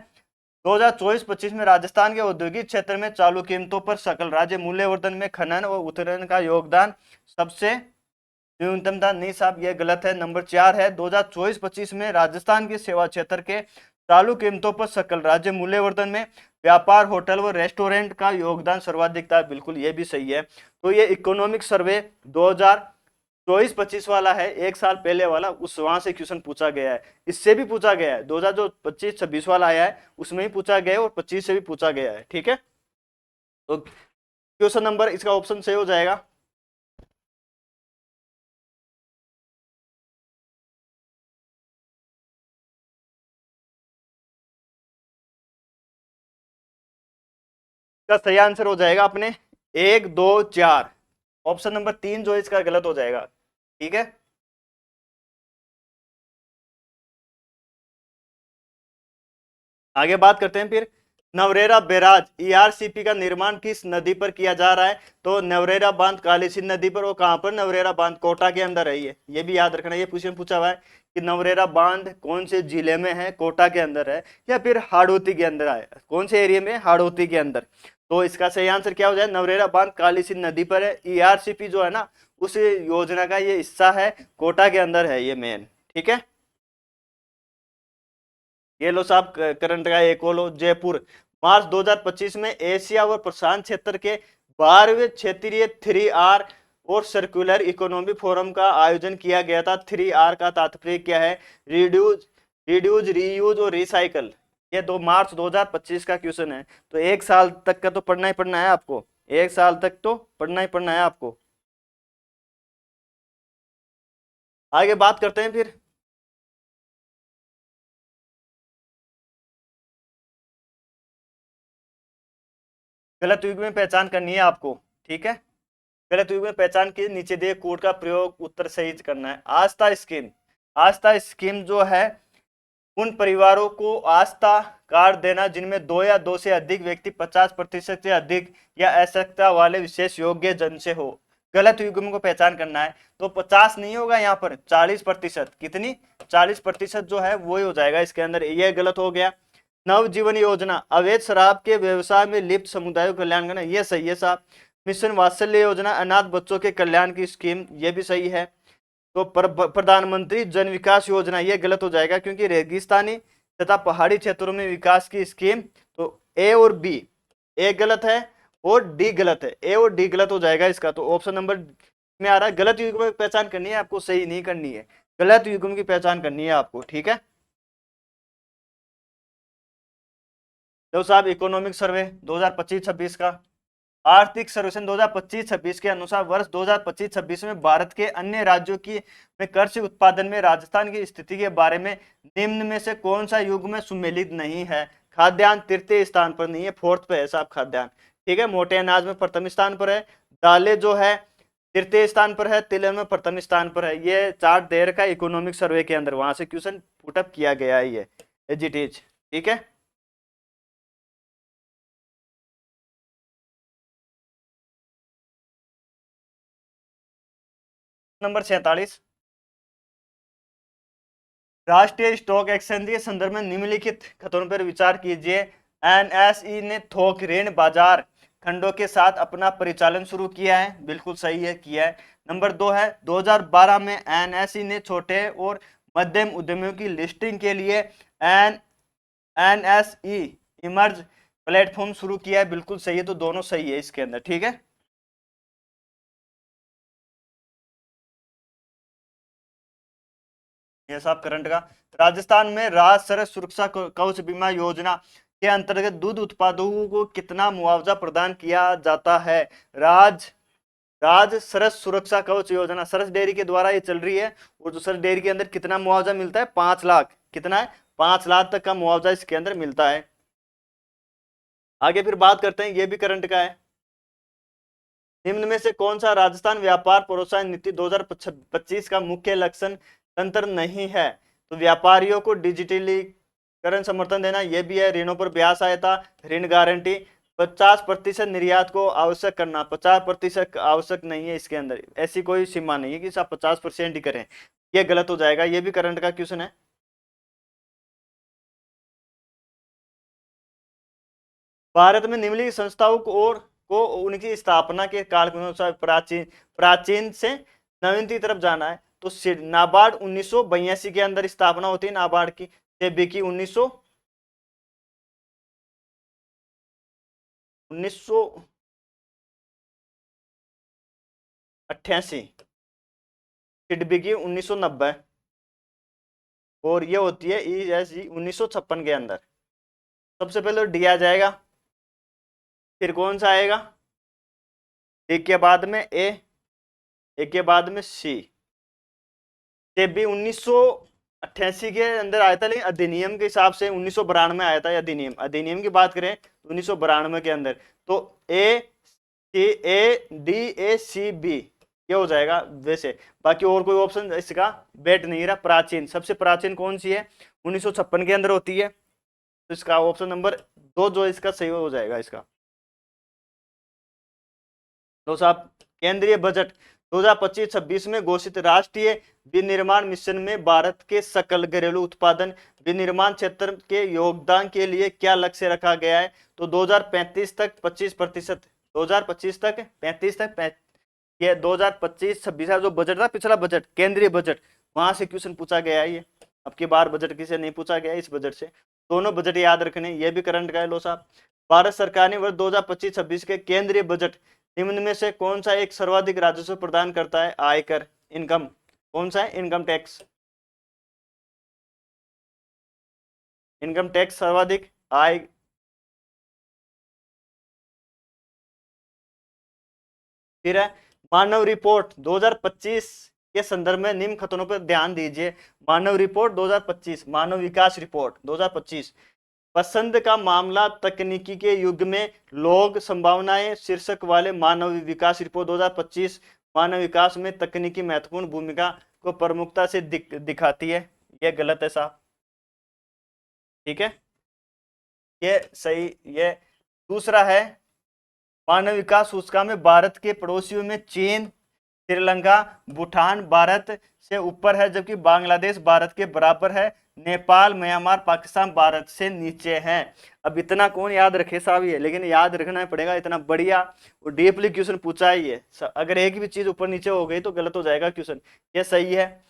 2024-25 में राजस्थान के औद्योगिक क्षेत्र में चालू कीमतों पर सकल राज्य मूल्यवर्धन में खनन व उत्खनन का योगदान सबसे न्यूनतम था। नहीं साहब, यह गलत है। नंबर 4 है 2024-25 में राजस्थान के सेवा क्षेत्र के चालू कीमतों पर सकल राज्य मूल्यवर्धन में व्यापार, होटल व रेस्टोरेंट का योगदान सर्वाधिक था। बिल्कुल ये भी सही है। तो ये इकोनॉमिक सर्वे 2024-25 वाला है, एक साल पहले वाला, उस वहां से क्वेश्चन पूछा गया है। इससे भी पूछा गया है, 2025-26 वाला आया है उसमें ही पूछा गया है और 25 से भी पूछा गया है। ठीक है, तो क्वेश्चन नंबर इसका ऑप्शन सही हो जाएगा। इसका सही आंसर हो जाएगा अपने 1, 2, 4, ऑप्शन नंबर 3 जो इसका गलत हो जाएगा। ठीक है, आगे बात करते हैं फिर। नवरेरा बैराज ईआरसीपी का निर्माण किस नदी पर किया जा रहा है? तो नवरेरा बांध कालीसिंध नदी पर। और कहां पर? नवरेरा बांध कोटा के अंदर है। ये भी याद रखना, ये क्वेश्चन पूछा हुआ है कि नवरेरा बांध कौन से जिले में है, कोटा के अंदर है या फिर हाड़ौती के अंदर है? कौन से एरिया में? हाड़ौती के अंदर। तो इसका सही आंसर क्या हो जाए? नवरेरा बांध कालीसिंध नदी पर है। ईआरसीपी जो है ना, उस योजना का ये हिस्सा है, कोटा के अंदर है ये मेन। ठीक है, ये लो साहब करंट का एक लो। जयपुर, मार्च 2025 में एशिया और प्रशांत क्षेत्र के 12वें क्षेत्रीय 3R और सर्कुलर इकोनॉमी फोरम का आयोजन किया गया था। 3R का तात्पर्य क्या है? रिड्यूज, रीयूज और रिसाइकल। ये 2 मार्च 2025 का क्वेश्चन है। तो एक साल तक का तो पढ़ना ही पढ़ना है आपको, एक साल तक तो पढ़ना ही पढ़ना है आपको। आगे बात करते हैं फिर। गलत युग में पहचान करनी है आपको। ठीक है, गलत युग में पहचान के नीचे दिए कोड का प्रयोग उत्तर सही करना है। आस्था स्कीम, आस्था स्कीम जो है उन परिवारों को आस्था कार्ड देना जिनमें 2 या 2 से अधिक व्यक्ति 50% से अधिक या आवश्यकता वाले विशेष योग्य जन से हो। गलत युग्म को पहचान करना है। तो 50 नहीं होगा यहाँ पर, 40%। कितनी? 40% जो है वो ही हो जाएगा इसके अंदर। ये गलत हो गया। नवजीवन योजना अवैध शराब के व्यवसाय में लिप्त समुदायों का कल्याण करना, ये सही है साहब। मिशन वात्सल्य योजना अनाथ बच्चों के कल्याण की स्कीम, ये भी सही है। तो प्रधानमंत्री जन विकास योजना, ये गलत हो जाएगा क्योंकि रेगिस्तानी तथा पहाड़ी क्षेत्रों में विकास की स्कीम। तो ए और बी, ए गलत है और डी गलत है, ए और डी गलत हो जाएगा इसका। तो ऑप्शन नंबर में आ रहा है। गलत युग्म की पहचान करनी है आपको, सही नहीं करनी है, गलत युग्म की पहचान करनी है आपको। ठीक है, तो साहब इकोनॉमिक सर्वे 2025-26 का आर्थिक सर्वेक्षण 2025-26 के अनुसार वर्ष 2025-26 में भारत के अन्य राज्यों की में कृषि उत्पादन में राजस्थान की स्थिति के बारे में निम्न में से कौन सा युग्म में सुमेलित नहीं है? खाद्यान्न तृतीय स्थान पर नहीं है, फोर्थ पे है साहब खाद्यान्न। ठीक है, मोटे अनाज में प्रथम स्थान पर है, दालें जो है तृतीय स्थान पर है, तिलहन में प्रथम स्थान पर है। ये चार्ट दे रखा है इकोनॉमिक सर्वे के अंदर, वहां से क्वेश्चन पुटअप किया गया है ये एज इट इज। ठीक है, नंबर 47, राष्ट्रीय स्टॉक एक्सचेंज के संदर्भ में निम्नलिखित कथनों पर विचार कीजिए। एनएसई ने थोक ऋण बाजार खंडों के साथ अपना परिचालन शुरू किया है, बिल्कुल सही है, किया है। नंबर 2 है 2012 में एनएसई ने छोटे और मध्यम उद्यमियों की लिस्टिंग के लिए एन एनएसई इमर्ज प्लेटफॉर्म शुरू किया है, बिल्कुल सही है। तो दोनों सही है इसके अंदर। ठीक है, ये सब करंट का। राजस्थान में राज्य सरस सुरक्षा कवच बीमा योजना के अंतर्गत दूध उत्पादकों को कितना मुआवजा प्रदान किया जाता है? राज राज सरस सुरक्षा कवच योजना सरस डेयरी के द्वारा ये चल रही है, और जो सरस डेयरी के अंदर कितना मुआवजा मिलता है? 5 लाख। कितना है? 5 लाख तक का मुआवजा इसके अंदर मिलता है। आगे फिर बात करते हैं, ये भी करंट का है। निम्न में से कौन सा राजस्थान व्यापार प्रोत्साहन नीति 2025 का मुख्य लक्षण तंत्र नहीं है? तो व्यापारियों को डिजिटलीकरण समर्थन देना, यह भी है। ऋणों पर ब्याज सहायता, ऋण गारंटी, 50% निर्यात को आवश्यक करना। 50% आवश्यक नहीं है इसके अंदर, ऐसी कोई सीमा नहीं है कि आप 50% ही करें, ये गलत हो जाएगा। ये भी करंट का क्वेश्चन है। भारत में निम्नलिखित संस्थाओं को उनकी स्थापना के काल के अनुसार प्राचीन प्राचीन से नवीन की तरफ जाना है। तो नाबार्ड 1982 के अंदर स्थापना होती है नाबार्ड की। सेबी की 1988, सिडबी की 1990, और ये होती है ESG 1956 के अंदर। सबसे पहले डी आ जाएगा, फिर कौन सा आएगा? एक के बाद में ए, एक के बाद में सी। सेबी 1988 के अंदर आया था, लेकिन अधिनियम के हिसाब से 1992 आया था। अधिनियम अधिनियम की बात करें तो 1992 के अंदर। तो A D A C B ये हो जाएगा वैसे। बाकी और कोई ऑप्शन इसका बेट नहीं रहा। प्राचीन, सबसे प्राचीन कौन सी है? 1956 के अंदर होती है। तो इसका ऑप्शन नंबर 2 जो इसका सही हो जाएगा इसका। तो साहब, केंद्रीय बजट 2025-26 में घोषित राष्ट्रीय विनिर्माण मिशन में भारत के सकल घरेलू उत्पादन विनिर्माण क्षेत्र के योगदान के लिए क्या लक्ष्य रखा गया है? तो 2035 तक 25%, 2025 तक 35 तक ये 2025-26 जो बजट था, पिछला बजट केंद्रीय बजट, वहां से क्वेश्चन पूछा गया है ये। अब की बार बजट किसे नहीं पूछा गया इस बजट से। दोनों बजट याद रखने, ये भी करंट का है लो साहब। भारत सरकार ने वर्ष 2025-26 के केंद्रीय बजट निम्न में से कौन सा एक सर्वाधिक राजस्व प्रदान करता है? आयकर, इनकम। कौन सा है? Income tax. इनकम टैक्स सर्वाधिक आय। फिर है मानव रिपोर्ट 2025 के संदर्भ में निम्न कथनों पर ध्यान दीजिए। मानव रिपोर्ट 2025, मानव विकास रिपोर्ट 2025, पसंद का मामला तकनीकी के युग में लोग संभावनाएं शीर्षक वाले मानव विकास रिपोर्ट 2025 मानव विकास में तकनीकी महत्वपूर्ण भूमिका को प्रमुखता से दिखाती है। यह गलत है साहब। ठीक है, ये सही। ये दूसरा है मानव विकास सूचकांक में भारत के पड़ोसियों में चीन, श्रीलंका, भूटान भारत से ऊपर है, जबकि बांग्लादेश भारत के बराबर है। नेपाल, म्यांमार, पाकिस्तान भारत से नीचे हैं। अब इतना कौन याद रखे साहब ये, लेकिन याद रखना पड़ेगा। इतना बढ़िया और डीपली क्वेश्चन पूछा है ये। अगर एक भी चीज ऊपर नीचे हो गई तो गलत हो जाएगा क्वेश्चन। ये सही है।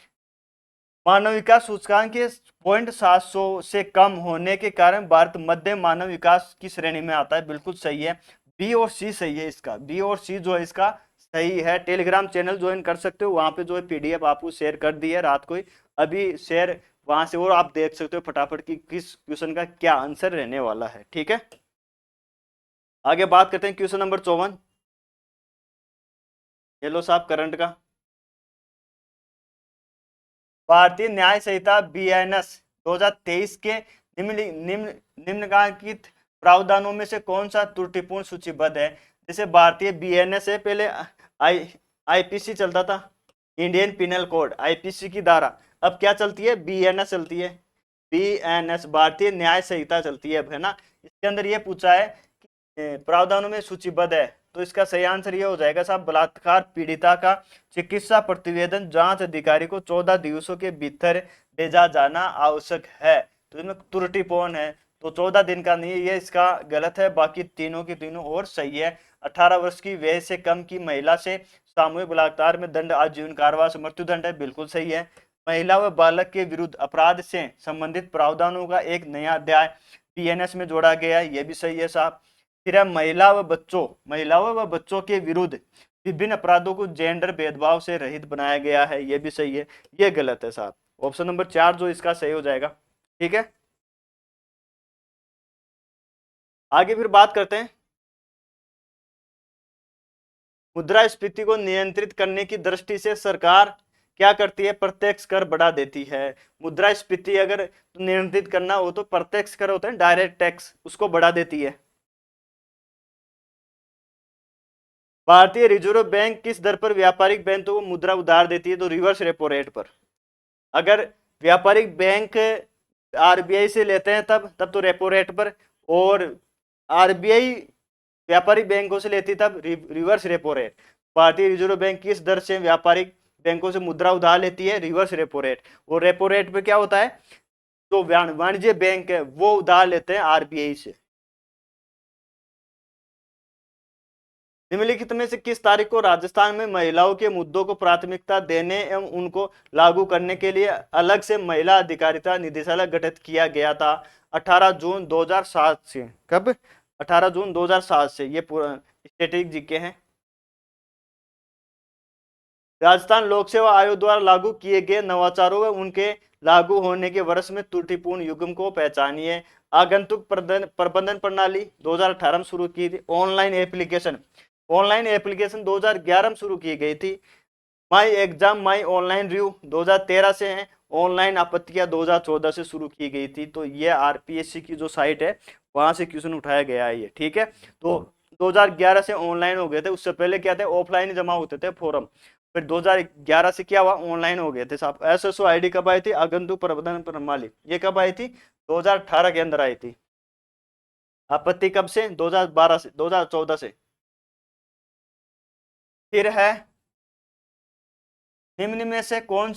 मानव विकास सूचकांक के 0.700 से कम होने के कारण भारत मध्यम मानव विकास की श्रेणी में आता है, बिल्कुल सही है। बी और सी सही है इसका, बी और सी जो है इसका सही है। टेलीग्राम चैनल ज्वाइन कर सकते हो, वहां पे जो है PDF आपको शेयर कर दी है रात को ही, अभी शेयर वहां से, और आप देख सकते हो फटाफट कि किस क्वेश्चन का क्या आंसर रहने वाला है। ठीक है। आगे बात करते हैं क्वेश्चन नंबर 54। ये लो साहब करंट का। भारतीय न्याय संहिता बीएनएस 2023 के निम्न निम्नलिखित प्रावधानों में से कौन सा त्रुटिपूर्ण सूचीबद्ध है? जैसे भारतीय बीएनएस है, पहले आई आईपीसी चलता था, इंडियन पिनल कोड, आईपीसी की धारा। अब क्या चलती है? बीएनएस चलती है। बीएनएस भारतीय न्याय संहिता चलती है अब, है ना। इसके अंदर ये पूछा है कि प्रावधानों में सूचीबद्ध है, तो इसका सही आंसर ये हो जाएगा साहब, बलात्कार पीड़िता का चिकित्सा प्रतिवेदन जांच अधिकारी को 14 दिवसों के भीतर भेजा जाना आवश्यक है। तो इसमें त्रुटिपूर्ण है, तो 14 दिन का नहीं, ये इसका गलत है। बाकी तीनों की तीनों और सही है। 18 वर्ष की वय से कम की महिला से सामूहिक बलात्कार में दंड आजीवन कारावास मृत्युदंड है, बिल्कुल सही है। महिला व बालक के विरुद्ध अपराध से संबंधित प्रावधानों का एक नया अध्याय बीएनएस में जोड़ा गया है, ये भी सही है साहब। फिर है महिलाओं व बच्चों के विरुद्ध विभिन्न अपराधों को जेंडर भेदभाव से रहित बनाया गया है, ये भी सही है। ये गलत है साहब, ऑप्शन नंबर 4 जो इसका सही हो जाएगा। ठीक है, आगे फिर बात करते हैं। मुद्रास्फीति को नियंत्रित करने की दृष्टि से सरकार क्या करती है? प्रत्यक्ष कर बढ़ा देती है। मुद्रास्फीति अगर नियंत्रित करना हो तो प्रत्यक्ष कर होते हैं डायरेक्ट टैक्स, उसको बढ़ा देती है। भारतीय रिजर्व बैंक किस दर पर व्यापारिक बैंकों को मुद्रा उधार देती है? तो रिवर्स रेपो रेट पर। अगर व्यापारिक बैंक आरबीआई से लेते हैं तब तो रेपो रेट पर, और आरबीआई व्यापारिक बैंकों से लेती तब रिवर्स रेपो रेट। भारतीय रिजर्व बैंक किस दर से व्यापारिक बैंकों से मुद्रा उधार लेती है? Reverse repo rate. और रेपो रेट पे क्या होता है? जो वाणिज्य बैंक है वो उधार लेते हैं आरबीआई से। निम्नलिखित में से किस तारीख को राजस्थान में महिलाओं के मुद्दों को प्राथमिकता देने एवं उनको लागू करने के लिए अलग से महिला अधिकारिता निदेशालय गठित किया गया था? 18 जून 2007 से। कब? 18 जून 2007 से। ये पूरा स्टैटिक जीके हैं। राजस्थान लोक सेवा आयोग द्वारा लागू किए गए नवाचारों व उनके लागू होने के वर्ष में त्रुटिपूर्ण युग्म को पहचानिए। आगंतुक प्रबंधन प्रणाली 2018 में शुरू की थी। ऑनलाइन एप्लीकेशन 2011 में शुरू की गई थी। My exam my online review 2013 से है। ऑनलाइन आपत्तियां 2014 से शुरू की गई थी। तो ये आरपीएससी की जो साइट है वहां से क्वेश्चन उठाया गया है ये। ठीक है, तो 2011 से ऑनलाइन हो गए थे, उससे पहले क्या थे? ऑफलाइन जमा होते थे फॉर्म। फिर 2011 से क्या हुआ? ऑनलाइन हो गए थे साहब। एसएसओ आईडी कब आई थी? आगंतुक प्रबंधन प्रणाली, ये कब आई थी? 2018 के अंदर आई थी। आपत्ति कब से? 2012 से, 2014 से। फिर है निम्न में से कौन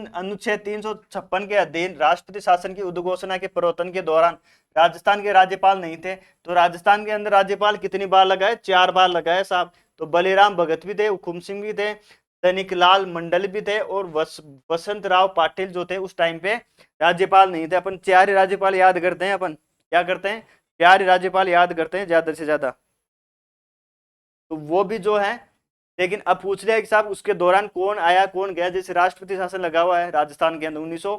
अनुच्छेद 356 के अधीन राष्ट्रपति शासन की उद्घोषणा के प्रवर्तन के दौरान राजस्थान के राज्यपाल नहीं थे? तो राजस्थान के अंदर राज्यपाल कितनी बार लगाए? 4 बार लगाए साहब। तो बलिराम भगत भी थे, हुकुम सिंह भी थे, तनिकलाल मंडल भी थे, और वसंत राव पाटिल जो थे उस टाइम पे राज्यपाल नहीं थे। अपन 4 ही राज्यपाल याद करते हैं। अपन क्या करते हैं? 4 ही राज्यपाल याद करते हैं ज्यादा से ज्यादा। तो वो भी जो है, लेकिन अब पूछ रहे हैं कि साहब उसके दौरान कौन आया कौन गया। जैसे राष्ट्रपति शासन लगा हुआ है राजस्थान के अंदर 1900,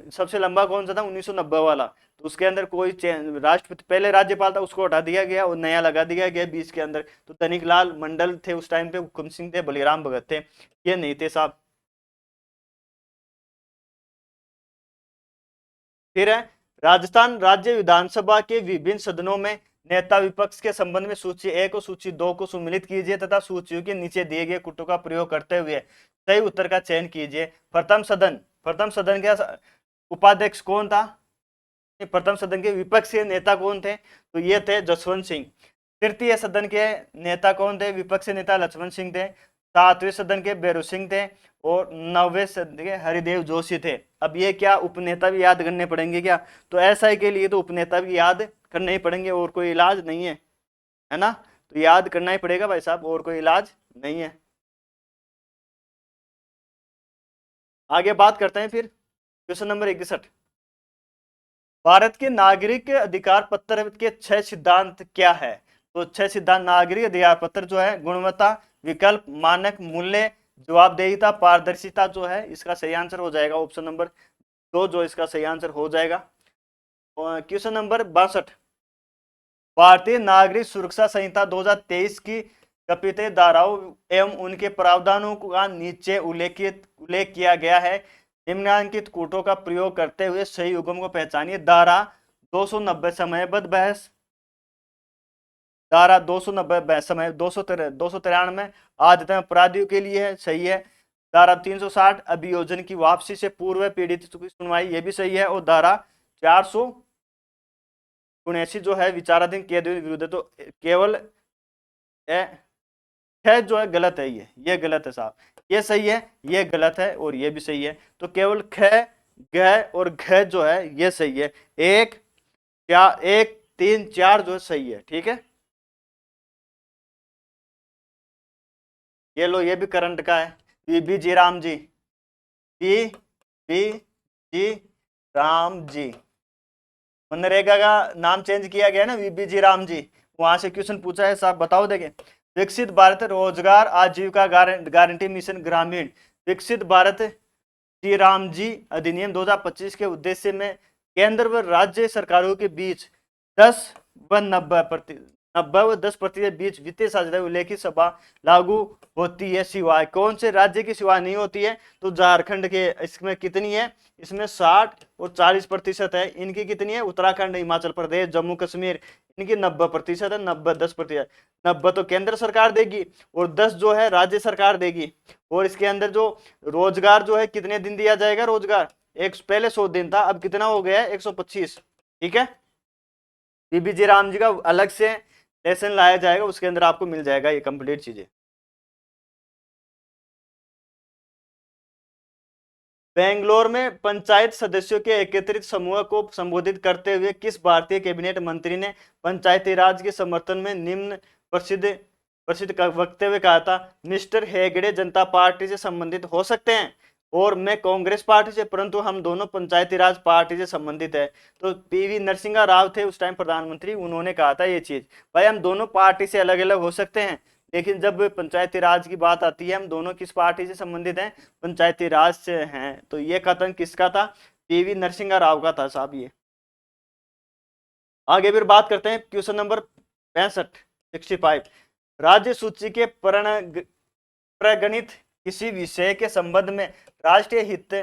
सबसे लंबा कौन सा था? 1990 वाला। तो उसके अंदर कोई राष्ट्रपति पहले राज्यपाल था उसको हटा दिया गया और नया लगा दिया गया 20 के अंदर। तो तनिकलाल मंडल थे उस टाइम पे, हुकुम सिंह थे, बलिराम भगत थे, ये नहीं थे साहब। फिर है राजस्थान राज्य विधानसभा के विभिन्न सदनों में नेता विपक्ष के संबंध में सूची 1 और सूची 2 को सम्मिलित कीजिए तथा सूचियों के नीचे दिए गए कुटों का प्रयोग करते हुए सही उत्तर का चयन कीजिए। प्रथम सदन के उपाध्यक्ष कौन था? प्रथम सदन के विपक्षी नेता कौन थे? तो ये थे जसवंत सिंह। तृतीय सदन के नेता कौन थे? विपक्षी नेता लक्ष्मण सिंह थे। सातवें सदन के बेरू सिंह थे, और 9वें सदन के हरिदेव जोशी थे। अब ये क्या उपनेता भी याद करने पड़ेंगे क्या? तो एसआई के लिए तो उपनेता भी याद करने ही पड़ेंगे, और कोई इलाज नहीं है ना। तो याद करना ही पड़ेगा भाई साहब, और कोई इलाज नहीं है। आगे बात करते हैं फिर क्वेश्चन नंबर 61। भारत के नागरिक अधिकार पत्र के 6 सिद्धांत क्या है? तो 6 सिद्धांत नागरिक अधिकार पत्र जो है, गुणवत्ता, विकल्प, मानक, मूल्य, जवाबदेहिता, पारदर्शिता जो है इसका सही आंसर हो जाएगा ऑप्शन नंबर 2 जो इसका सही आंसर हो जाएगा। Question number 62। भारतीय नागरिक सुरक्षा संहिता 2023 की कथित धाराओं एवं उनके प्रावधानों का नीचे उल्लेख किया गया है। निम्नलिखित कूटों का प्रयोग करते हुए सही युग्म को पहचानिए। धारा 290 समयबद्ध बहस, धारा 290 समय 293 आदतें अपराधियों के लिए है, सही है। धारा 360 अभियोजन की वापसी से पूर्व पीड़ित की सुनवाई, ये भी सही है। और धारा 479 जो है विचाराधीन कैदियों के विरुद्ध, तो केवल है जो है गलत है, ये गलत है साहब, ये सही है, ये गलत है और ये भी सही है। तो केवल ख, ग और घ जो है ये सही है। 1 3 4 जो है सही है, ठीक है। ये लो, ये भी करंट का है। बीबी जी राम जी, बी बी जी राम जी, मनरेगा का नाम चेंज किया गया ना, बीबी जी राम जी। वहां से क्वेश्चन पूछा है साहब, बताओ देखे। विकसित भारत रोजगार आजीविका गारंटी मिशन ग्रामीण, विकसित भारत जी राम जी अधिनियम 2025 के उद्देश्य में केंद्र व राज्य सरकारों के बीच 10 व 90% बीच वित्तीय साझेदारी उल्लेखित सभा लागू होती है, सिवाय कौन से राज्य की सिवाय नहीं होती है? तो झारखंड के। इसमें कितनी है? इसमें 60 और 40% है। इनकी कितनी है? उत्तराखंड, हिमाचल प्रदेश, जम्मू कश्मीर, इनकी 90% है। 90 10%, 90 तो केंद्र सरकार देगी और 10 जो है राज्य सरकार देगी। और इसके अंदर जो रोजगार जो है कितने दिन दिया जाएगा? रोजगार एक पहले 100 दिन था, अब कितना हो गया है? 125। ठीक है, बीबी जी राम जी का अलग से लेसन लाया जाएगा, उसके अंदर आपको मिल जाएगा ये कंप्लीट चीजें। बेंगलोर में पंचायत सदस्यों के एकत्रित समूह को संबोधित करते हुए किस भारतीय कैबिनेट मंत्री ने पंचायती राज के समर्थन में निम्न प्रसिद्ध वक्तव्य कहा था? मिस्टर हेगड़े जनता पार्टी से संबंधित हो सकते हैं और मैं कांग्रेस पार्टी से, परंतु हम दोनों पंचायती राज पार्टी से संबंधित है। तो पीवी नरसिंह राव थे उस टाइम प्रधानमंत्री, उन्होंने कहा था ये चीज, भाई हम दोनों पार्टी से अलग अलग हो सकते हैं, लेकिन जब पंचायती राज की बात आती है, हम दोनों किस पार्टी से संबंधित हैं? पंचायती राज से हैं। तो ये कथन किसका था? पीवी नरसिंह राव का था साहब ये। आगे फिर बात करते हैं क्वेश्चन नंबर 65 राज्य सूची के प्रगणित किसी विषय के संबंध में राष्ट्रीय हित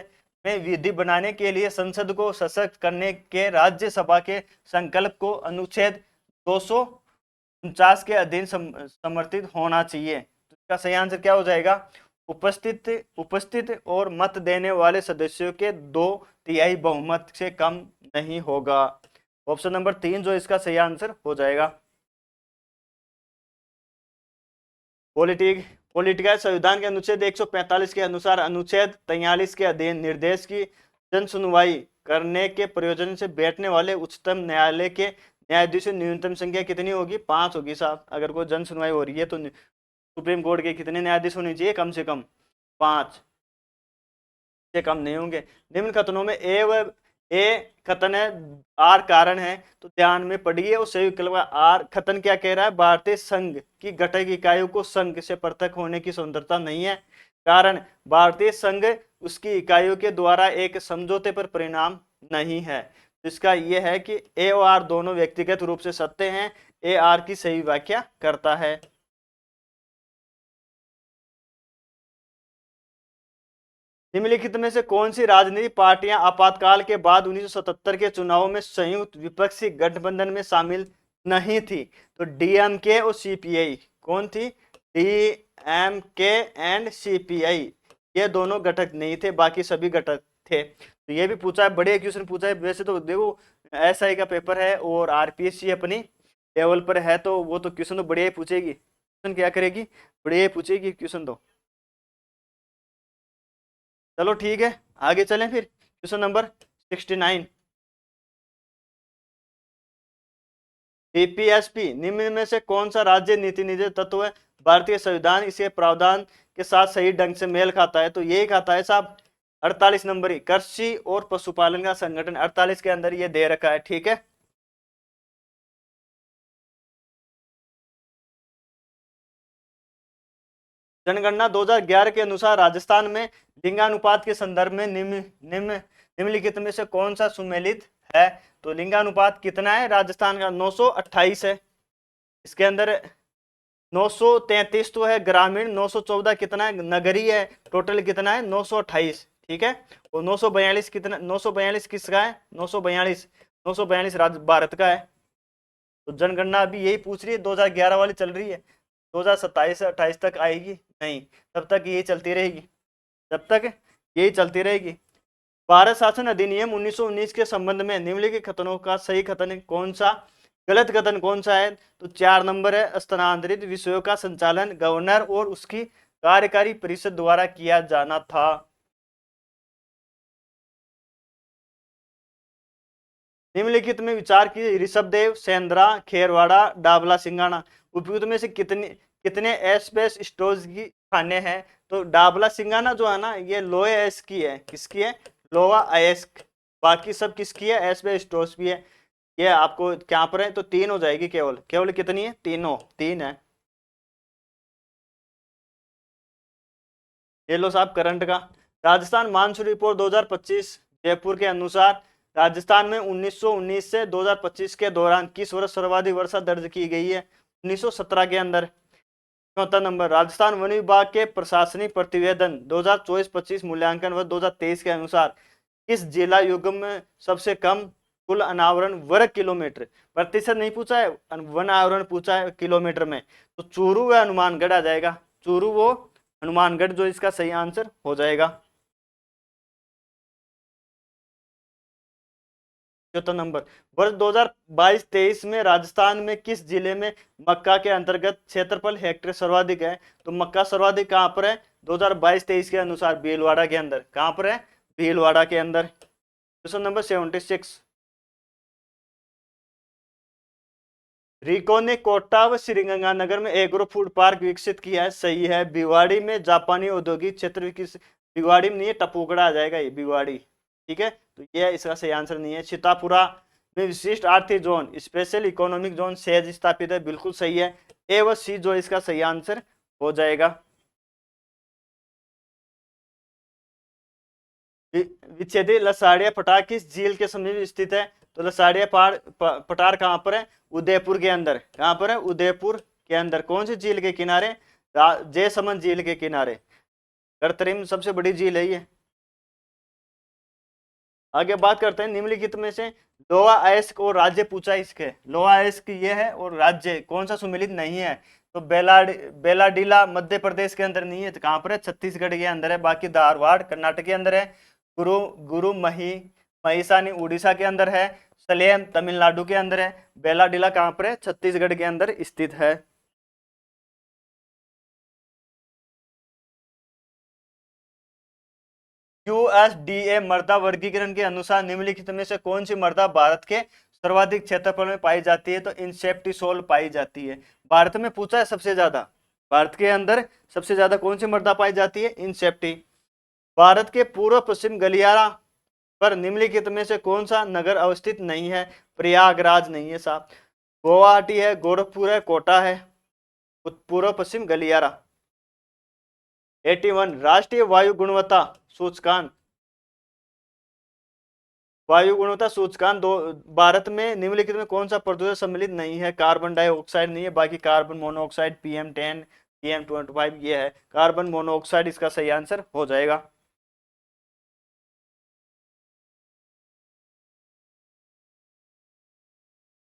में विधि बनाने के लिए संसद को सशक्त करने के राज्यसभा के संकल्प को अनुच्छेद 249 के अधीन समर्थित होना चाहिए। तो इसका सही आंसर क्या हो जाएगा? उपस्थित और मत देने वाले सदस्यों के 2/3 बहुमत से कम नहीं होगा। ऑप्शन नंबर 3 जो इसका सही आंसर हो जाएगा। पॉलिटिकल संविधान के अनुच्छेद 145 के अनुसार अनुच्छेद 43 के अधीन निर्देश की जन सुनवाई करने के प्रयोजन से बैठने वाले उच्चतम न्यायालय के न्यायाधीशों न्यूनतम संख्या कितनी होगी? 5 होगी साहब। अगर कोई जन सुनवाई हो रही है तो सुप्रीम कोर्ट के कितने न्यायाधीश होने चाहिए? कम से कम 5 से कम नहीं होंगे। निम्न कथनों में ए कथन है, आर कारण है, तो ध्यान में पढ़िए। और सही विकल्प का आर कथन क्या कह रहा है? भारतीय संघ की घटक इकाइयों को संघ से पृथक होने की स्वतंत्रता नहीं है। कारण भारतीय संघ उसकी इकाइयों के द्वारा एक समझौते पर परिणाम नहीं है। इसका यह है कि ए और आर दोनों व्यक्तिगत रूप से सत्य हैं। ए आर की सही व्याख्या करता है। निम्नलिखित में से कौन सी राजनीतिक पार्टियां आपातकाल के बाद 1977 के चुनाव में संयुक्त विपक्षी गठबंधन में शामिल नहीं थी? तो डीएमके और सीपीआई। कौन थी? डीएमके एंड सीपीआई, ये दोनों घटक नहीं थे, बाकी सभी घटक थे। तो ये भी पूछा है, बड़े क्वेश्चन पूछा है। वैसे तो देखो एसआई का पेपर है और आरपीएससी अपनी लेवल पर है, तो वो तो क्वेश्चन तो बढ़िया ही पूछेगी। क्वेश्चन क्या करेगी? बढ़िया ही पूछेगी क्वेश्चन तो। चलो ठीक है, आगे चलें फिर। क्वेश्चन नंबर 69 बीपीएसपी निम्न में से कौन सा राज्य नीति निर्देश तत्व है? भारतीय संविधान इसके प्रावधान के साथ सही ढंग से मेल खाता है, तो यही खाता है साहब। 48 नंबर कृषि और पशुपालन का संगठन 48 के अंदर ये दे रखा है। ठीक है, जनगणना 2011 के अनुसार राजस्थान में लिंगानुपात के संदर्भ में निम्नलिखित में से कौन सा सुमेलित है। तो लिंगानुपात कितना है राजस्थान का? 928 है। इसके अंदर 933 तो है ग्रामीण, 914 कितना है नगरीय है, टोटल कितना है 928। ठीक है। और 942 कितना, 942 किसका है? 942 भारत का है। तो जनगणना अभी यही पूछ रही है, 2011 वाली चल रही है, 2027 से 28 तक आएगी नहीं, तब तक यही चलती रहेगी, जब तक यही चलती रहेगी। भारत शासन अधिनियम 1919 के संबंध में निम्नलिखित कथनों का सही कथन कौन सा, गलत कथन कौन सा है? तो 4 नंबर है, स्थानांतरित विषयों का संचालन गवर्नर और उसकी कार्यकारी परिषद द्वारा किया जाना था। निम्नलिखित में विचार की ऋषभदेव, सेंद्रा, खेरवाड़ा, डाबला, सिंगाना उपयुक्त में से कितने एस बेस स्टोर्स की खाने हैं? तो डाबला सिंगाना जो है ना, ये लोए एस की है, किसकी है? लोआ आईएस। बाकी सब किसकी है? एस बेस स्टोर्स भी है। ये आपको क्या पर है? तो 3 हो जाएगी, केवल केवल कितनी है? तीन है। ये लो साहब करंट का। राजस्थान मानसून रिपोर्ट 2025 जयपुर के अनुसार राजस्थान में 1919 से 2025 के दौरान किस वर्ष सर्वाधिक वर्षा दर्ज की गई है? 1917 के अंदर। चौथा नंबर, राजस्थान वन विभाग के प्रशासनिक प्रतिवेदन 2024-25 मूल्यांकन वर्ष 2023 के अनुसार किस जिला युग्म में सबसे कम कुल अनावरण वर्ग किलोमीटर? प्रतिशत नहीं पूछा है, वन आवरण पूछा है किलोमीटर में। तो चूरू व हनुमानगढ़ आ जाएगा, चूरू वो हनुमानगढ़ जो इसका सही आंसर हो जाएगा। चौथा नंबर, वर्ष 2022-23 में राजस्थान में किस जिले में मक्का के अंतर्गत क्षेत्रफल हेक्टेयर सर्वाधिक है? तो मक्का सर्वाधिक कहां पर है? 2022-23 के अनुसार भीलवाड़ा के अंदर। कहां पर है? भीलवाड़ा के अंदर। क्वेश्चन नंबर 76, रिको ने कोटा व श्रीगंगानगर में एग्रो फूड पार्क विकसित किया है, सही है। भिवाड़ी में जापानी औद्योगिक क्षेत्र विकसित, भिवाड़ी में नहीं है, टपुकड़ा आ जाएगा ये भिवाड़ी। ठीक है, तो ये इसका सही आंसर नहीं है। सीतापुरा में विशिष्ट आर्थिक जोन स्पेशल इकोनॉमिक जोन सहज स्थापित है, बिल्कुल सही है। ए व सी जो इसका सही आंसर हो जाएगा। विच्छेदी लसाड़िया पठार किस झील के समीप स्थित है? तो लसाड़िया पठार कहां पर है? उदयपुर के अंदर। कहां पर है? उदयपुर के अंदर। कौन सी झील के किनारे? जयसमंद झील के किनारे। कृत्रिम सबसे बड़ी झील है ये। आगे बात करते हैं निम्नलिखित में से लोहा अयस्क और राज्य पूछा इसके। लोहा अयस्क ये है और राज्य कौन सा सम्मिलित नहीं है? तो बेलाडीला मध्य प्रदेश के अंदर नहीं है, तो कहां पर है? छत्तीसगढ़ के अंदर है। बाकी धारवाड़ कर्नाटक के अंदर है। गुरु गुरु महिसानी उड़ीसा के अंदर है। सलेम तमिलनाडु के अंदर है। बेलाडीला कहां पर है? छत्तीसगढ़ के अंदर स्थित है। यूएसडीए मृदा वर्गीकरण के अनुसार निम्नलिखित में से कौन सी मृदा भारत के सर्वाधिक क्षेत्रफल में पाई जाती है? तो इंसेप्टिसोल पाई जाती है। भारत में पूछा है सबसे ज्यादा, भारत के अंदर सबसे ज्यादा कौन सी मृदा पाई जाती है? इंसेप्टी। भारत के पूर्व पश्चिम गलियारा पर निम्नलिखित में से कौन सा नगर अवस्थित नहीं है? प्रयागराज नहीं है साहब। गुवाहाटी है, गोरखपुर है, कोटा है। पूर्व पश्चिम गलियारा। 81, राष्ट्रीय वायु गुणवत्ता सूचकांक। वायु गुणवत्ता सूचकांक दो, भारत में निम्नलिखित में कौन सा प्रदूषक सम्मिलित नहीं है? कार्बन डाइऑक्साइड नहीं है, बाकी कार्बन मोनोऑक्साइड, PM10, PM25 ये है। कार्बन मोनोऑक्साइड इसका सही आंसर हो जाएगा।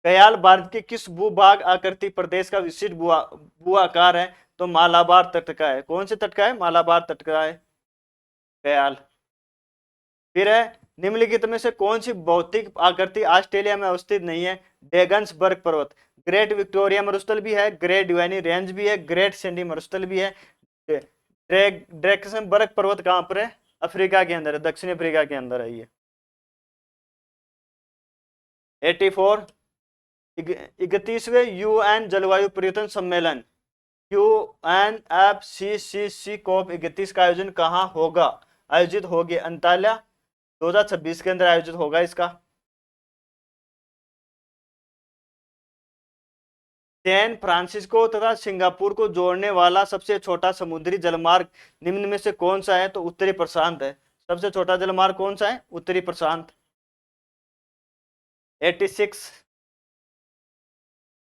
कयाल भारत के किस भूभाग आकृति प्रदेश का विशिष्ट भू आकार है? तो मालाबार तट का है। कौन से तट का है? मालाबार तट का है कयाल। फिर है निम्नलिखित में से कौन सी भौतिक आकृति ऑस्ट्रेलिया में अवस्थित नहीं है? डेगन्सबर्ग पर्वत। ग्रेट विक्टोरिया मरुस्थल भी है, ग्रेट डिवानी रेंज भी है, ग्रेट सैंडी मरुस्थल भी है। ड्रेक्सनबर्ग पर्वत कहां पर है? अफ्रीका के अंदर है, दक्षिण अफ्रीका के अंदर है ये। 84, 31वें UN जलवायु परिवर्तन सम्मेलन UNFCCC COP21 का आयोजन कहाँ होगा? आयोजित होगी अंताल्या 2026 के अंदर आयोजित होगा इसका। सैन फ्रांसिस्को तथा सिंगापुर को जोड़ने वाला सबसे छोटा समुद्री जलमार्ग निम्न में से कौन सा है? तो उत्तरी प्रशांत है। सबसे छोटा जलमार्ग कौन सा है? उत्तरी प्रशांत। 86।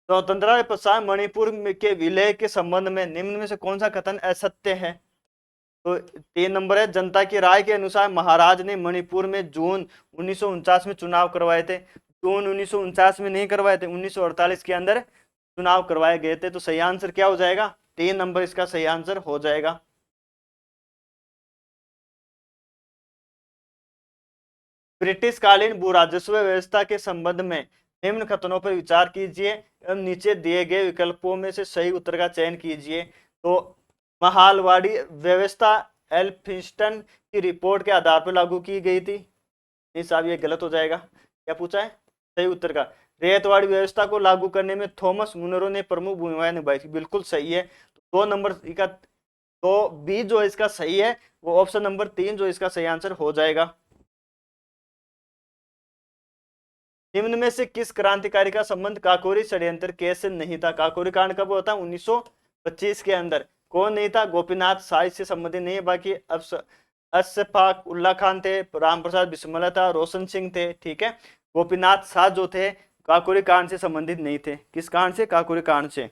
स्वतंत्रता के पश्चात मणिपुर के विलय के संबंध में निम्न में से कौन सा कथन असत्य है? तो 3 नंबर है, जनता की राय के अनुसार महाराज ने मणिपुर में जून 1949 में चुनाव करवाए थे। जून 1949 में नहीं करवाए थे, 1948 के अंदर चुनाव करवाए गए थे। तो सही आंसर क्या हो जाएगा? 3 नंबर इसका सही आंसर हो जाएगा। ब्रिटिश कालीन भू राजस्व व्यवस्था के संबंध में निम्न कथनों पर विचार कीजिए एवं नीचे दिए गए विकल्पों में से सही उत्तर का चयन कीजिए। तो महालवाड़ी व्यवस्था एल्फिंस्टन की रिपोर्ट के आधार पर लागू की गई थी। नहीं साहब, ये गलत हो जाएगा। क्या पूछा है सही उत्तर का? रेतवाड़ी व्यवस्था को लागू करने में थॉमस मुनरो ने प्रमुख भूमिका निभाई थी। बिल्कुल सही है। 2 नंबर का, तो बी जो इसका सही है वो ऑप्शन नंबर 3 जो इसका सही आंसर हो जाएगा। निम्न में से किस क्रांतिकारी का संबंध काकोरी षड्यंत्र केस से नहीं था? काकोरी कांड कब होता? 1925 के अंदर। कौन नहीं था? गोपीनाथ शाह से संबंधित नहीं है। बाकी अशफाक उल्ला खान थे, राम प्रसाद बिस्मिल्लाह था, रोशन सिंह थे। ठीक है, गोपीनाथ शाह जो थे काकोरी कांड से संबंधित नहीं थे। किस कांड से? काकोरी कांड से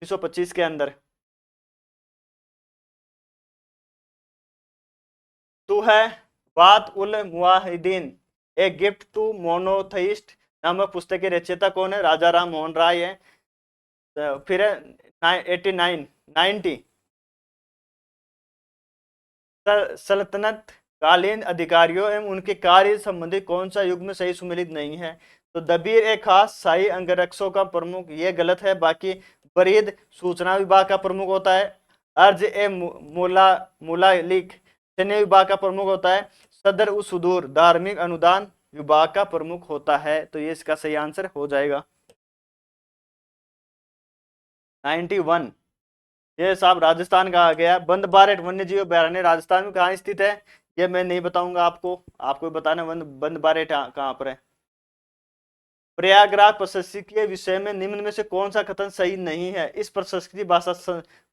1925 के अंदर। तू है बात उल मुआहिदीन ए गिफ्ट टू मोनोथईस्ट नामक पुस्तक के रचयिता कौन है? राजा राम मोहन राय है। फिर है 89 90 सल्तनत कालीन अधिकारियों एवं उनके कार्य संबंधी कौन सा युग में सही सुमेलित नहीं है? तो दबीर एक खास शाही अंगरक्षकों का प्रमुख, ये गलत है। बाकी बरीद सूचना विभाग का प्रमुख होता है। अर्ज ए मुलालिक सैन्य विभाग का प्रमुख होता है। सदर उस सुदूर धार्मिक अनुदान विभाग का प्रमुख होता है। तो ये इसका सही आंसर हो जाएगा 91। ये साहब राजस्थान का आ गया। बंद बारेट वन्य जीव अभयारण्य राजस्थान में कहाँ स्थित है? ये मैं नहीं बताऊंगा आपको, आपको बताना बंद बारेट कहाँ पर है। प्रयागराज प्रशस्ति के विषय में निम्न में से कौन सा कथन सही नहीं है? इस प्रशस्ति भाषा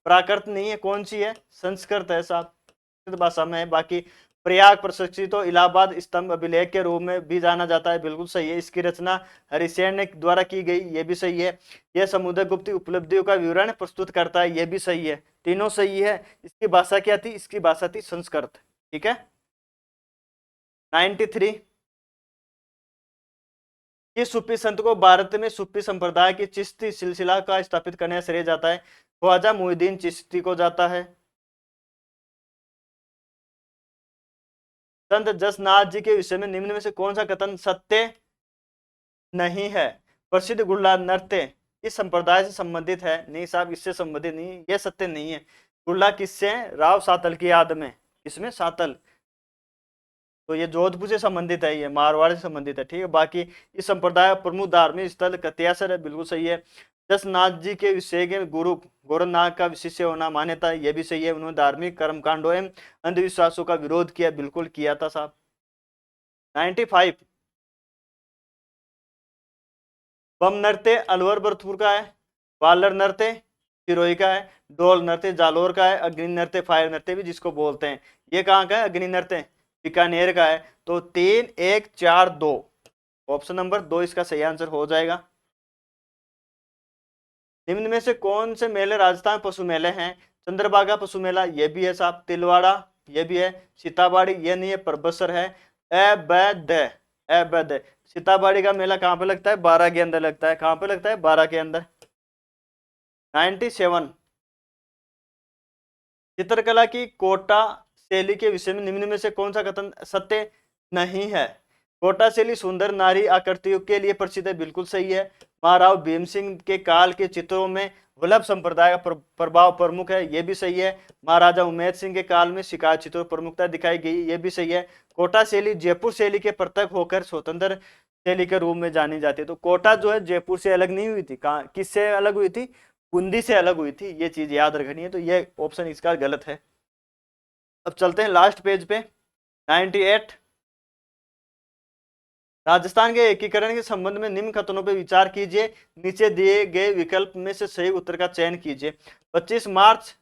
प्राकृत नहीं है। कौन सी है? संस्कृत है साहब, संस्कृत भाषा में है। बाकी प्रयाग प्रशस्ति तो इलाहाबाद स्तंभ अभिलेख के रूप में भी जाना जाता है। बिल्कुल सही है। इसकी रचना हरिसेन ने द्वारा की गई, ये भी सही है। यह समुद्रगुप्त की उपलब्धियों का विवरण प्रस्तुत करता है, ये भी सही है। तीनों सही है। इसकी भाषा क्या थी? इसकी भाषा थी संस्कृत। ठीक है। 93 किस सूफी संत को भारत में सूफी संप्रदाय की चिश्ती सिलसिला का स्थापित करने का श्रेय जाता है? ख्वाजा मुहिद्दीन चिश्ती को जाता है। संत जसनाथ जी के विषय में निम्न में से कौन सा कथन सत्य नहीं है? प्रसिद्ध गुल्ला नृत्य इस संप्रदाय से संबंधित है। नहीं साहब, इससे संबंधित नहीं, यह सत्य नहीं है। गुल्ला किससे? राव सातल की याद में। इसमें सातल, तो ये जोधपुर से संबंधित है, ये मारवाड़ से संबंधित है। ठीक है। बाकी इस संप्रदाय का प्रमुख धार्मिक स्थल कत्यासर है। बिल्कुल सही है। जसनाथ जी के विषय के गुरु गोरखनाथ का शिष्य होना मान्यता, यह भी सही है। उन्होंने धार्मिक कर्मकांडों एवं अंधविश्वासों का विरोध किया। बिल्कुल किया था साहब। 95 बम नृत्य अलवर भरतपुर का है। वालर नृत्य सिरोही का है। डोल नृत्य जालोर का है। अग्नि नृत्य फायर नृत्य भी जिसको बोलते हैं, ये कहाँ का है? अग्नि नृत्य बीकानेर का है। तो 3 1 4 2 ऑप्शन नंबर 2 इसका सही आंसर हो जाएगा। निम्न में से कौन से मेले राजस्थान पशु मेले हैं? चंद्रभागा पशु मेला, ये भी है साहब। तिलवाड़ा, ये भी है। सीताबाड़ी, ये नहीं है, परबसर है। अवैध अवैध सीताबाड़ी का मेला कहाँ पे लगता है? 12 के अंदर लगता है। कहाँ पे लगता है? 12 के अंदर। 97 चित्रकला की कोटा शैली के विषय में निम्न में से कौन सा कथन सत्य नहीं है? कोटा शैली सुंदर नारी आकृतियों के लिए प्रसिद्ध है। बिल्कुल सही है। महाराव भीम सिंह के काल के चित्रों में वल्लभ संप्रदाय का प्रभाव प्रमुख है, यह भी सही है। महाराजा उमेद सिंह के काल में शिकार चित्रों प्रमुखता दिखाई गई, यह भी सही है। कोटा शैली जयपुर शैली के पृथक होकर स्वतंत्र शैली के रूप में जानी जाती है। तो कोटा जो है जयपुर से अलग नहीं हुई थी। कहाँ, किससे अलग हुई थी? बूंदी से अलग हुई थी। ये चीज याद रखनी है। तो ये ऑप्शन इसका गलत है। अब चलते हैं लास्ट पेज पे। 98 राजस्थान के एकीकरण के संबंध में निम्न कथनों पर विचार कीजिए। नीचे दिए गए विकल्प में से सही उत्तर का चयन कीजिए। 25 मार्च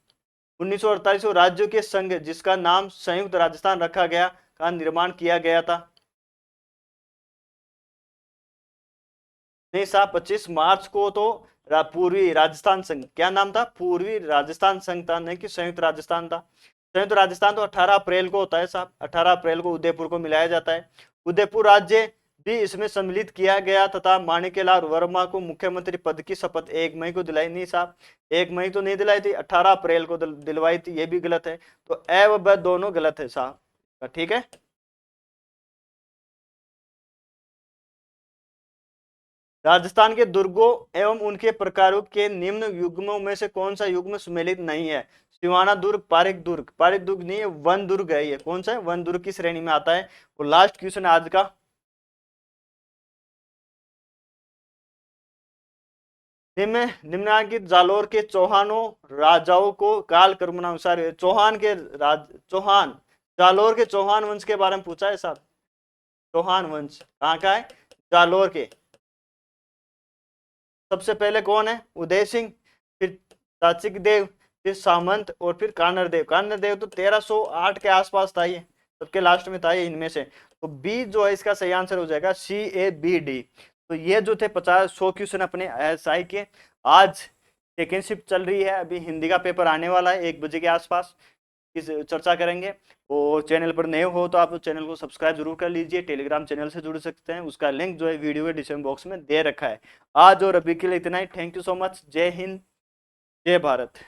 1948 को राज्यों के संघ जिसका नाम संयुक्त राजस्थान रखा गया का निर्माण किया गया था। नहीं साहब, 25 मार्च को तो पूर्वी राजस्थान संघ, क्या नाम था, पूर्वी राजस्थान संघ था, नहीं कि संयुक्त राजस्थान था। संयुक्त राजस्थान तो 18 अप्रैल को होता है साहब, 18 अप्रैल को उदयपुर को मिलाया जाता है। उदयपुर राज्य भी इसमें सम्मिलित किया गया तथा माणिक्यलाल वर्मा को मुख्यमंत्री पद की शपथ 1 मई को दिलाई। नहीं साहब, 1 मई तो नहीं दिलाई थी, 18 अप्रैल को दिलवाई थी, ये भी गलत है। तो ए व ब दोनों गलत है साहब, ठीक है। राजस्थान के दुर्गों एवं उनके प्रकारों के निम्न युग्मों में से कौन सा युग्म सुमेलित नहीं है? सिवाना दुर्ग, पारिक दुर्ग, पारिक दुर्ग नहीं है, वन दुर्ग है ये। कौन सा है? वन दुर्ग की श्रेणी में आता है। और लास्ट क्वेश्चन आज का, निम्नलिखित जालोर के चौहानों राजाओं को काल क्रमानुसार, चौहान के चौहान, जालोर के चौहान वंश के बारे में पूछा है साहब। चौहान वंश कहाँ का है? जालोर के। सबसे पहले कौन है? उदय सिंह, फिर चाचिक देव, फिर सामंत, और फिर कानर देव। कानर देव तो 1308 के आसपास था, ये सबके लास्ट में था ये इनमें से। तो बी जो है इसका सही आंसर हो जाएगा CABD। तो ये जो थे 50-100 क्वेश्चन अपने SI के। आज सेकेंड शिफ्ट चल रही है, अभी हिंदी का पेपर आने वाला है 1 बजे के आसपास, इस चर्चा करेंगे। और चैनल पर नए हो तो आप चैनल को सब्सक्राइब जरूर कर लीजिए, टेलीग्राम चैनल से जुड़ सकते हैं, उसका लिंक जो है वीडियो के डिस्क्रिप्शन बॉक्स में दे रखा है। आज और अभी के लिए इतना ही। Thank you so much. जय हिंद, जय भारत।